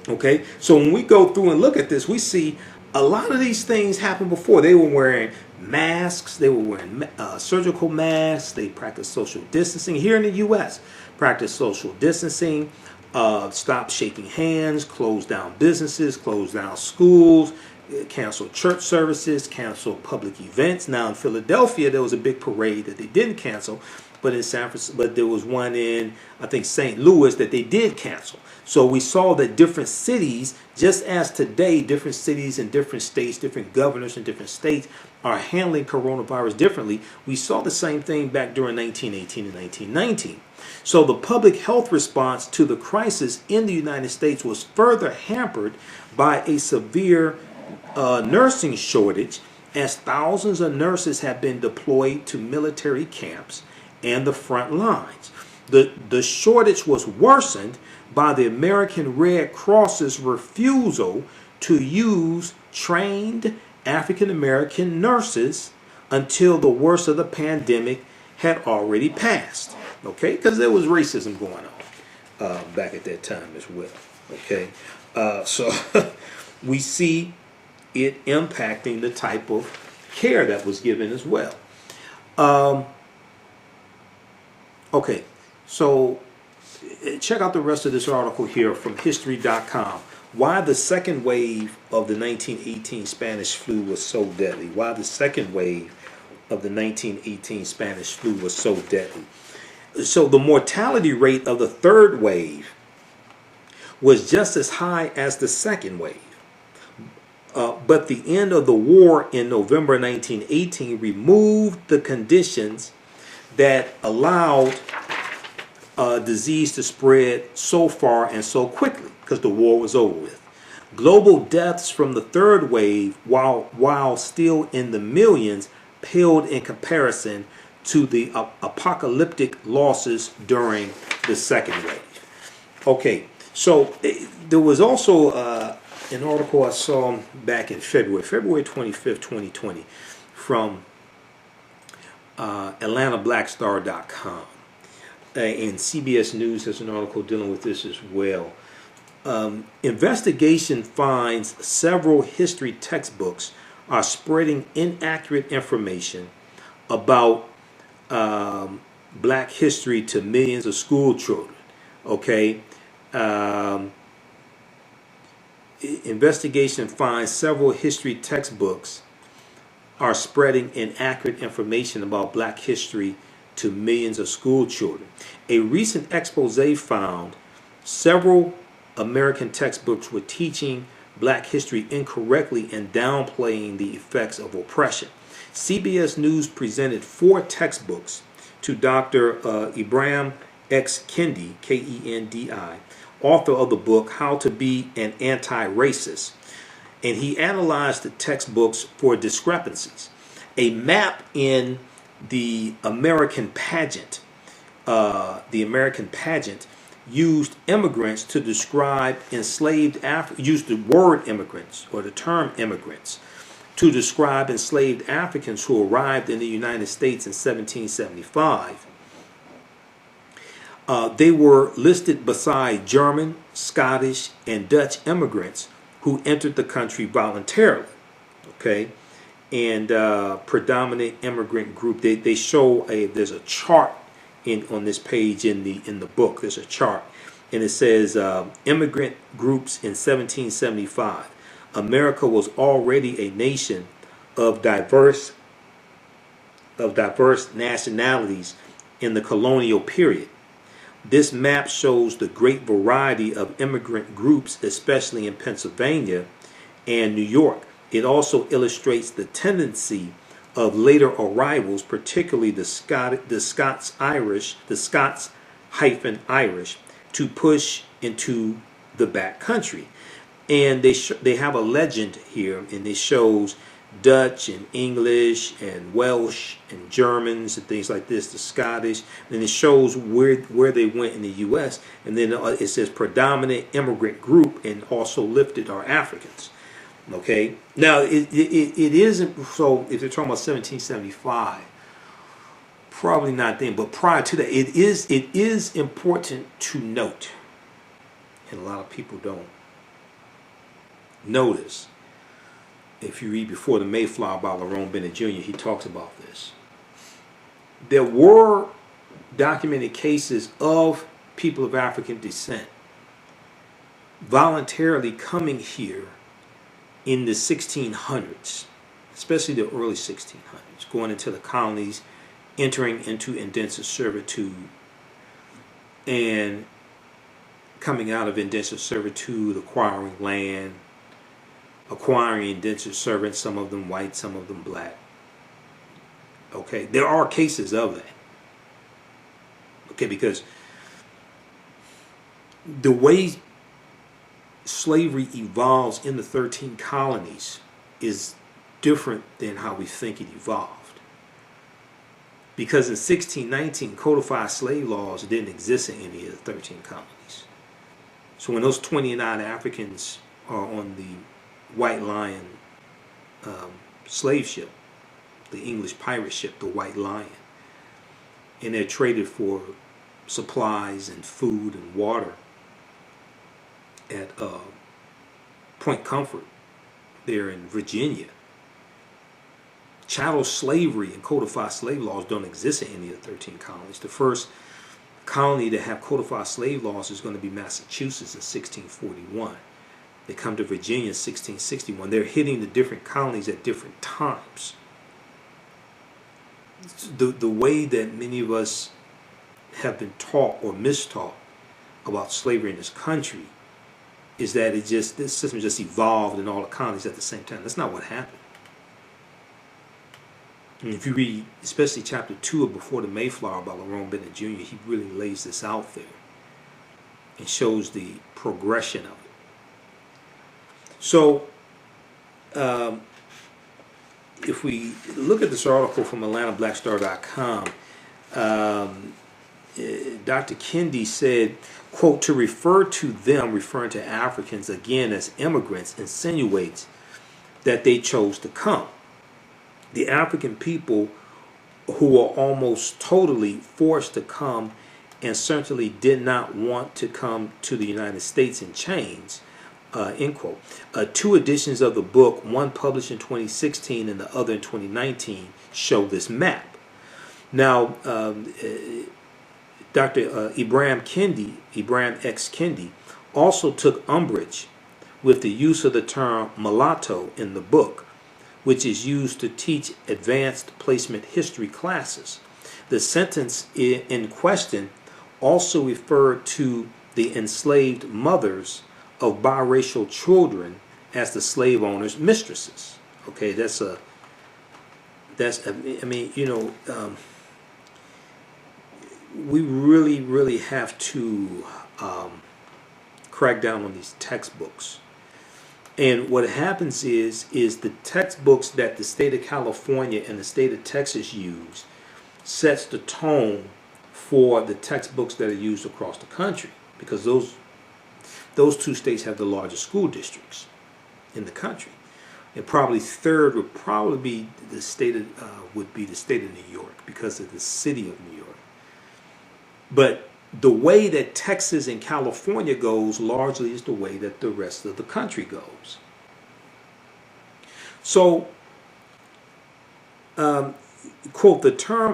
Okay, so when we go through and look at this, we see a lot of these things happened before. They were wearing masks, they were wearing surgical masks, they practiced social distancing. Here in the U.S., practiced social distancing, stopped shaking hands, closed down businesses, closed down schools, canceled church services, canceled public events. Now in Philadelphia, there was a big parade that they didn't cancel, but in San Francisco, but there was one in, I think, St. Louis that they did cancel. So we saw that different cities, just as today, different cities in different states, different governors in different states are handling coronavirus differently. We saw the same thing back during 1918 and 1919. So the public health response to the crisis in the United States was further hampered by a severe nursing shortage, as thousands of nurses have been deployed to military camps and the front lines. The shortage was worsened by the American Red Cross's refusal to use trained African American nurses until the worst of the pandemic had already passed. Okay, because there was racism going on back at that time as well. Okay, so we see it impacting the type of care that was given as well. Okay, so check out the rest of this article here from history.com. Why the second wave of the 1918 Spanish flu was so deadly. Why the second wave of the 1918 Spanish flu was so deadly. So the mortality rate of the third wave was just as high as the second wave. But the end of the war in November 1918 removed the conditions that allowed disease to spread so far and so quickly, because the war was over with. Global deaths from the third wave, while still in the millions, paled in comparison to the apocalyptic losses during the second wave. Okay, so there was also an article I saw back in February 25th, 2020, from AtlantaBlackStar.com. And CBS News has an article dealing with this as well. Investigation finds several history textbooks are spreading inaccurate information about black history to millions of school children. Okay. Investigation finds several history textbooks are spreading inaccurate information about black history to millions of school children. A recent expose found several American textbooks were teaching black history incorrectly and downplaying the effects of oppression. CBS News presented 4 textbooks to Dr. Ibrahim X. Kendi, Kendi, author of the book How to Be an Anti-Racist, and he analyzed the textbooks for discrepancies. A map in the American pageant, used immigrants to describe enslaved used the word immigrants or the term immigrants to describe enslaved Africans who arrived in the United States in 1775. They were listed beside German, Scottish, and Dutch immigrants who entered the country voluntarily. Okay, and predominant immigrant group. They show there's a chart on this page in the book. There's a chart, and it says immigrant groups in 1775. America was already a nation of diverse nationalities in the colonial period. This map shows the great variety of immigrant groups, especially in Pennsylvania and New York. It also illustrates the tendency of later arrivals, particularly the Scots-Irish, to push into the back country. And they have a legend here, and it shows Dutch and English and Welsh and Germans and things like this, the Scottish, and it shows where they went in the U.S. And then it says predominant immigrant group, and also lifted are Africans. Okay, now it isn't, so if they're talking about 1775, probably not then, but prior to that, it is important to note, and a lot of people don't notice. If you read Before the Mayflower by Lerone Bennett Jr., he talks about this. There were documented cases of people of African descent voluntarily coming here in the 1600s, especially the early 1600s, going into the colonies, entering into indentured servitude, and coming out of indentured servitude, acquiring land, acquiring indentured servants, some of them white, some of them black. Okay, there are cases of that. Okay, because the way slavery evolves in the 13 colonies is different than how we think it evolved. Because in 1619, codified slave laws didn't exist in any of the 13 colonies. So when those 29 Africans are on the White Lion slave ship, the English pirate ship, the White Lion, and they're traded for supplies and food and water at Point Comfort there in Virginia. Chattel slavery and codified slave laws don't exist in any of the 13 colonies. The first colony to have codified slave laws is going to be Massachusetts in 1641. They come to Virginia in 1661. They're hitting the different colonies at different times. The way that many of us have been taught or mistaught about slavery in this country is that this system just evolved in all the colonies at the same time. That's not what happened. And if you read, especially chapter 2 of Before the Mayflower by Lerone Bennett Jr., he really lays this out there and shows the progression of it. So, if we look at this article from AtlantaBlackStar.com, Dr. Kendi said, quote, to refer to them, referring to Africans again as immigrants, insinuates that they chose to come. The African people who were almost totally forced to come and certainly did not want to come to the United States in chains, end quote. Two editions of the book, one published in 2016 and the other in 2019, show this map. Now, Dr. Ibrahim X. Kendi, also took umbrage with the use of the term mulatto in the book, which is used to teach advanced placement history classes. The sentence in question also referred to the enslaved mothers of biracial children as the slave owners' mistresses. Okay, we really have to crack down on these textbooks. And what happens is the textbooks that the state of California and the state of Texas use sets the tone for the textbooks that are used across the country, because those two states have the largest school districts in the country. And probably third would probably be the state of New York, because of the city of New York. But the way that Texas and California goes largely is the way that the rest of the country goes. So, quote,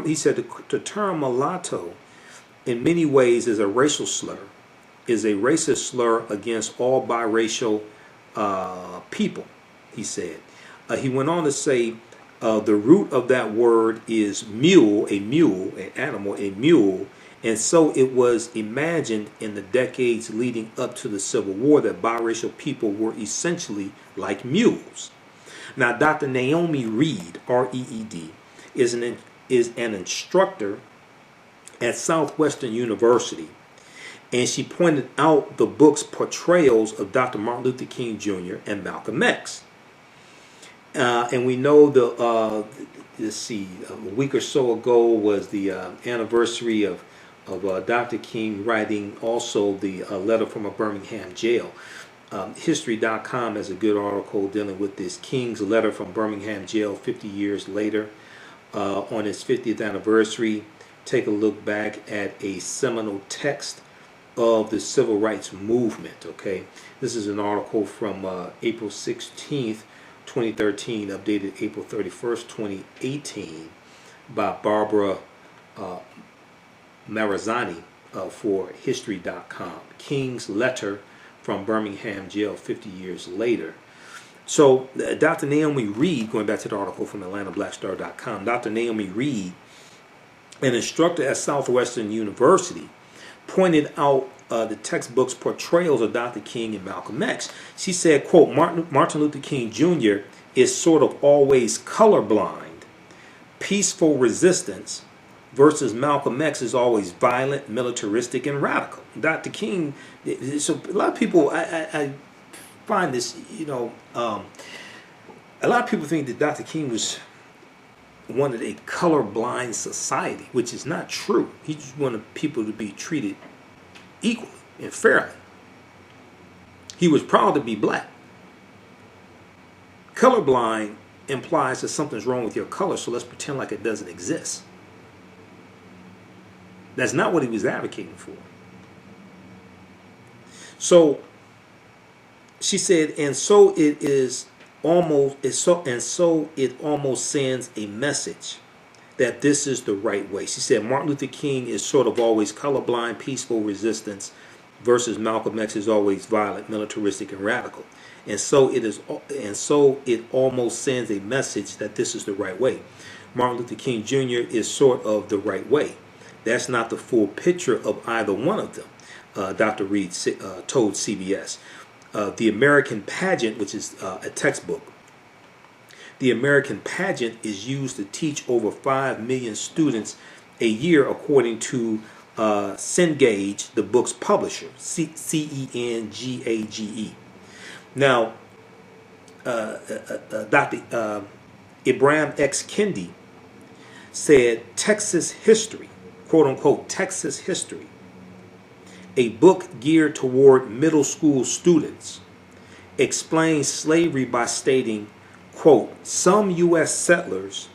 he said, the term mulatto in many ways is a racial slur, is a racist slur against all biracial people, he said. He went on to say, the root of that word is mule, an animal, a mule. And so it was imagined in the decades leading up to the Civil War that biracial people were essentially like mules. Now, Dr. Naomi Reed, R-E-E-D, is an instructor at Southwestern University, And she pointed out the book's portrayals of Dr. Martin Luther King Jr. and Malcolm X. And we know let's see, a week or so ago was the anniversary of Dr. King writing also the letter from a Birmingham jail. History.com has a good article dealing with this King's letter from Birmingham jail 50 years later. On his 50th anniversary, take a look back at a seminal text of the civil rights movement. Okay, this is an article from April 16th, 2013, updated April 31st, 2018, by Barbara Marazani for History.com. King's letter from Birmingham jail 50 years later. So Dr. Naomi Reed, going back to the article from AtlantaBlackStar.com, Dr. Naomi Reed, an instructor at Southwestern University, pointed out the textbook's portrayals of Dr. King and Malcolm X. She said, quote, Martin Luther King Jr. is sort of always colorblind. Peaceful resistance versus Malcolm X is always violent, militaristic, and radical. Dr. King, so a lot of people, I find this, a lot of people think that Dr. King wanted a colorblind society, which is not true. He just wanted people to be treated equally and fairly. He was proud to be black. Colorblind implies that something's wrong with your color, so let's pretend like it doesn't exist. That's not what he was advocating for. So she said, and so it almost sends a message that this is the right way. She said Martin Luther King is sort of always colorblind, peaceful resistance, versus Malcolm X is always violent, militaristic, and radical. And so it almost sends a message that this is the right way. Martin Luther King Jr. is sort of the right way. That's not the full picture of either one of them, Dr. Reed told CBS. The American Pageant, which is a textbook, the American Pageant is used to teach over 5 million students a year, according to Cengage, the book's publisher, Cengage. Now, Dr. Ibrahim X. Kendi said Texas history, quote unquote, Texas history, a book geared toward middle school students, explains slavery by stating, quote, some U.S. settlers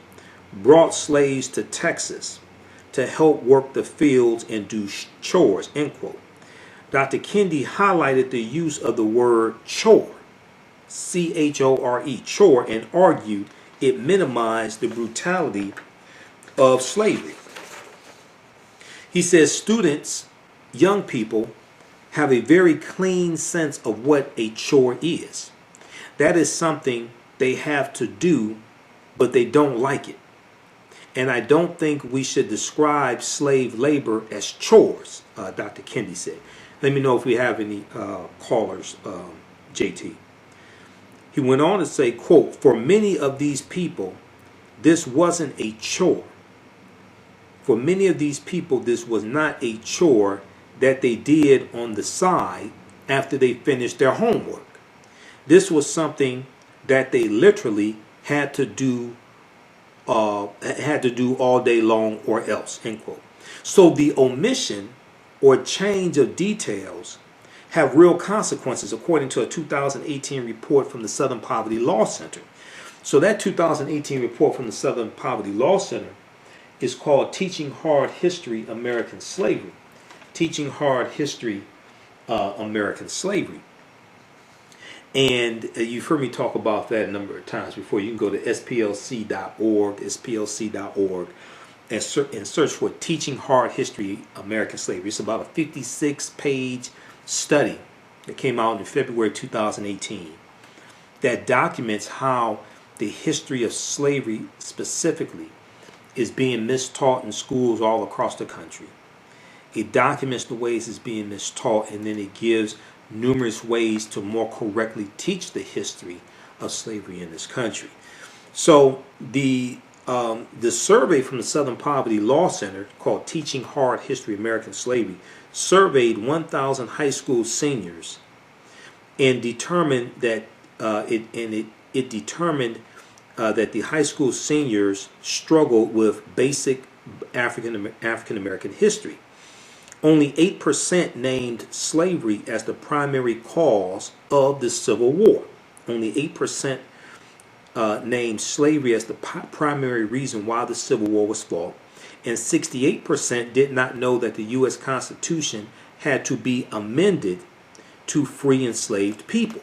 brought slaves to Texas to help work the fields and do chores, end quote. Dr. Kendi highlighted the use of the word chore, C-H-O-R-E, chore, and argued it minimized the brutality of slavery. He says students, young people, have a very clean sense of what a chore is. That is something they have to do, but they don't like it. And I don't think we should describe slave labor as chores, Dr. Kendi said. Let me know if we have any callers, JT. He went on to say, quote, for many of these people, this wasn't a chore. For many of these people, this was not a chore that they did on the side after they finished their homework. This was something that they literally had to do all day long or else, end quote. So the omission or change of details have real consequences, according to a 2018 report from the Southern Poverty Law Center. So that 2018 report from the Southern Poverty Law Center is called Teaching Hard History, American Slavery. Teaching Hard History, American Slavery. And you've heard me talk about that a number of times before. You can go to splc.org, and search for Teaching Hard History, American Slavery. It's about a 56-page study that came out in February 2018 that documents how the history of slavery specifically is being mistaught in schools all across the country. It documents the ways it's being mistaught, and then it gives numerous ways to more correctly teach the history of slavery in this country. So the survey from the Southern Poverty Law Center, called Teaching Hard History, American Slavery, surveyed 1,000 high school seniors and determined that it determined that the high school seniors struggled with basic African American history. Only 8% named slavery as the primary cause of the Civil War. Only 8% named slavery as the primary reason why the Civil War was fought. And 68% did not know that the U.S. Constitution had to be amended to free enslaved people.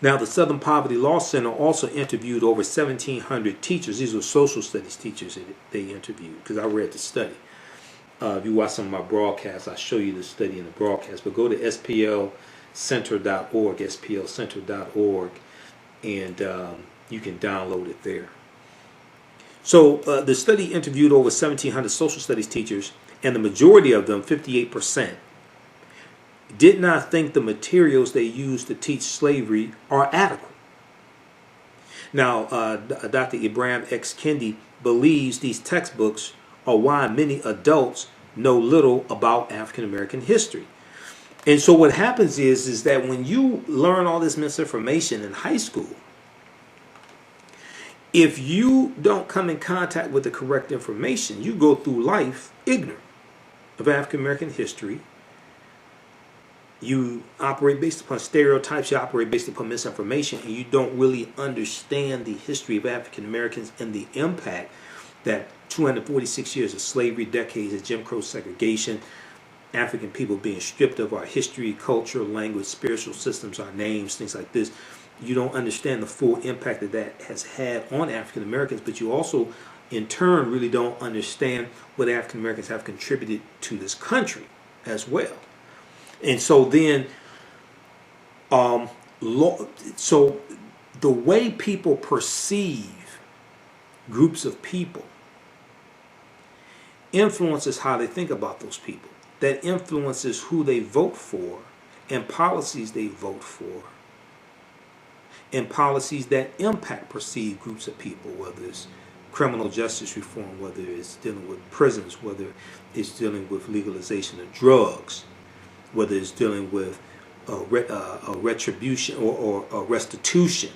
Now, the Southern Poverty Law Center also interviewed over 1,700 teachers. These were social studies teachers that they interviewed, because I read the study. If you watch some of my broadcasts, I show you the study in the broadcast. But go to splcenter.org, splcenter.org, and you can download it there. So the study interviewed over 1,700 social studies teachers, and the majority of them, 58%, did not think the materials they used to teach slavery are adequate. Now, Dr. Ibrahim X. Kendi believes these textbooks are why many adults know little about African American history. And so what happens is that when you learn all this misinformation in high school, if you don't come in contact with the correct information, you go through life ignorant of African American history. You operate based upon stereotypes, you operate based upon misinformation, and you don't really understand the history of African Americans and the impact that 246 years of slavery, decades of Jim Crow segregation, African people being stripped of our history, culture, language, spiritual systems, our names, things like this. You don't understand the full impact that that has had on African Americans, but you also, in turn, really don't understand what African Americans have contributed to this country as well. And so then, so the way people perceive groups of people influences how they think about those people. That influences who they vote for and policies they vote for and policies that impact perceived groups of people, whether it's criminal justice reform, whether it's dealing with prisons, whether it's dealing with legalization of drugs, whether it's dealing with a retribution or a restitution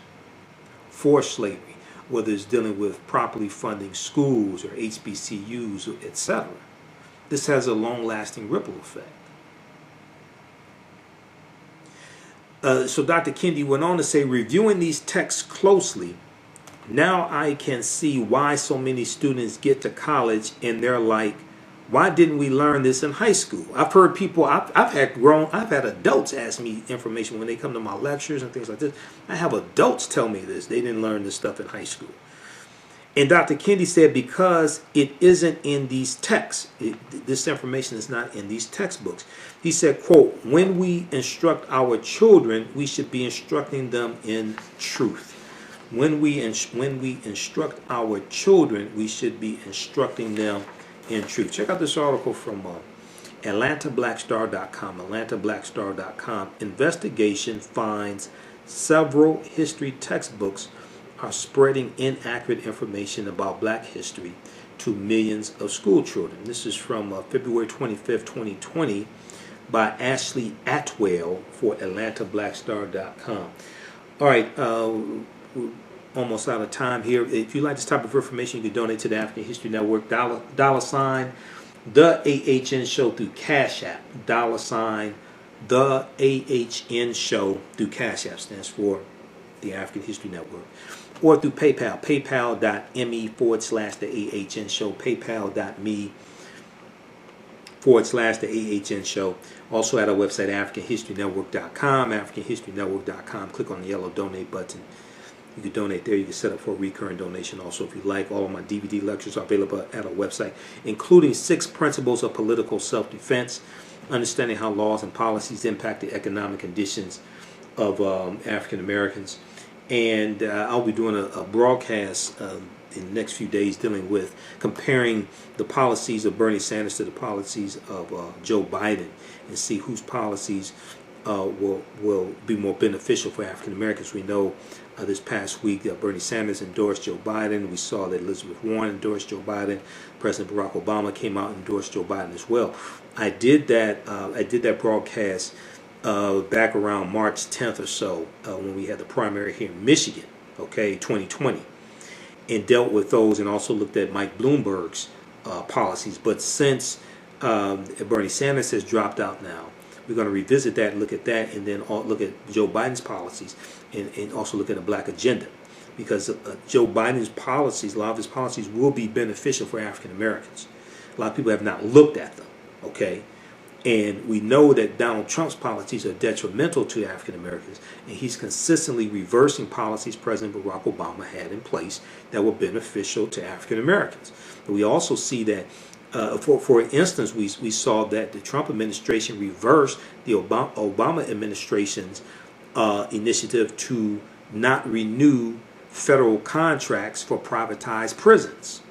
for slavery, whether it's dealing with properly funding schools or HBCUs, etc. This has a long-lasting ripple effect. So Dr. Kendi went on to say, reviewing these texts closely, now I can see why so many students get to college and they're like, why didn't we learn this in high school? I've heard people, I've had adults ask me information when they come to my lectures and things like this. I have adults tell me this. They didn't learn this stuff in high school. And Dr. Kendi said, because it isn't in these texts, this information is not in these textbooks. He said, quote, when we instruct our children, we should be instructing them in truth. When we instruct our children, we should be instructing them in truth. Check out this article from AtlantaBlackStar.com. AtlantaBlackStar.com. Investigation finds several history textbooks are spreading inaccurate information about black history to millions of school children. This is from February 25th, 2020 by Ashley Atwell for AtlantaBlackStar.com. All right, we're almost out of time here. If you like this type of information, you can donate to the African History Network, $sign the AHN Show through Cash App, $sign the AHN Show through Cash App, stands for the African History Network, or through PayPal, paypal.me/the AHN Show, paypal.me/the AHN Show. Also at our website, AfricanHistoryNetwork.com, AfricanHistoryNetwork.com. Click on the yellow donate button. You can donate there. You can set up for a recurring donation. Also, if you like, all of my DVD lectures are available at our website, including 6 principles of political self-defense, understanding how laws and policies impact the economic conditions of African Americans. And I'll be doing a broadcast in the next few days dealing with comparing the policies of Bernie Sanders to the policies of Joe Biden, and see whose policies will be more beneficial for African Americans. We know this past week. Bernie Sanders endorsed Joe Biden. We saw that Elizabeth Warren endorsed Joe Biden. President Barack Obama came out and endorsed Joe Biden as well. I did that broadcast back around March 10th or so when we had the primary here in Michigan, 2020, and dealt with those and also looked at Mike Bloomberg's policies. But since Bernie Sanders has dropped out now, we're going to revisit that and look at that, and then look at Joe Biden's policies and also look at a black agenda. Because Joe Biden's policies, a lot of his policies will be beneficial for African Americans. A lot of people have not looked at them, And we know that Donald Trump's policies are detrimental to African Americans, and he's consistently reversing policies President Barack Obama had in place that were beneficial to African Americans. We also see that, for instance, we saw that the Trump administration reversed the Obama administration's initiative to not renew federal contracts for privatized prisons.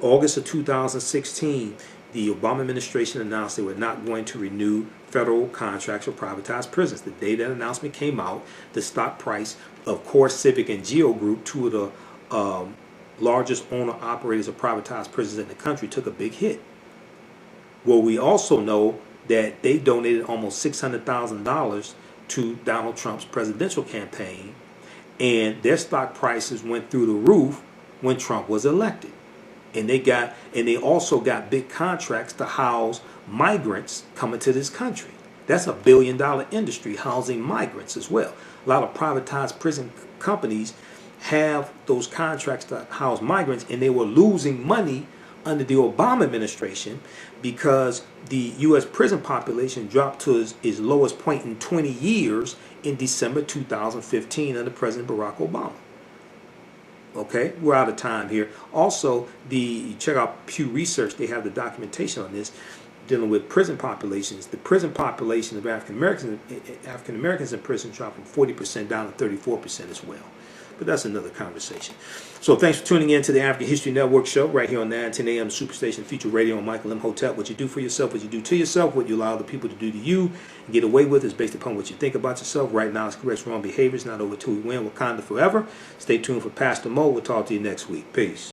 August of 2016, the Obama administration announced they were not going to renew federal contracts for privatized prisons. The day that announcement came out, the stock price of Core Civic and Geo Group, two of the largest owner-operators of privatized prisons in the country, took a big hit. Well, we also know that they donated almost $600,000 to Donald Trump's presidential campaign, and their stock prices went through the roof when Trump was elected. And they also got big contracts to house migrants coming to this country. That's $1 billion industry, housing migrants as well. A lot of privatized prison companies have those contracts to house migrants, and they were losing money under the Obama administration because the U.S. prison population dropped to its lowest point in 20 years in December 2015 under President Barack Obama. We're out of time here. Also, check out Pew Research. They have the documentation on this dealing with prison populations. The prison population of African Americans in prison dropped from 40% down to 34% as well. But that's another conversation. So thanks for tuning in to the African History Network show right here on 910 AM Superstation Feature Radio on Michael Imhotep. What you do for yourself, what you do to yourself, what you allow other people to do to you and get away with is based upon what you think about yourself. Right now, it's correct wrong behaviors. Not over till we win. Wakanda forever. Stay tuned for Pastor Mo. We'll talk to you next week. Peace.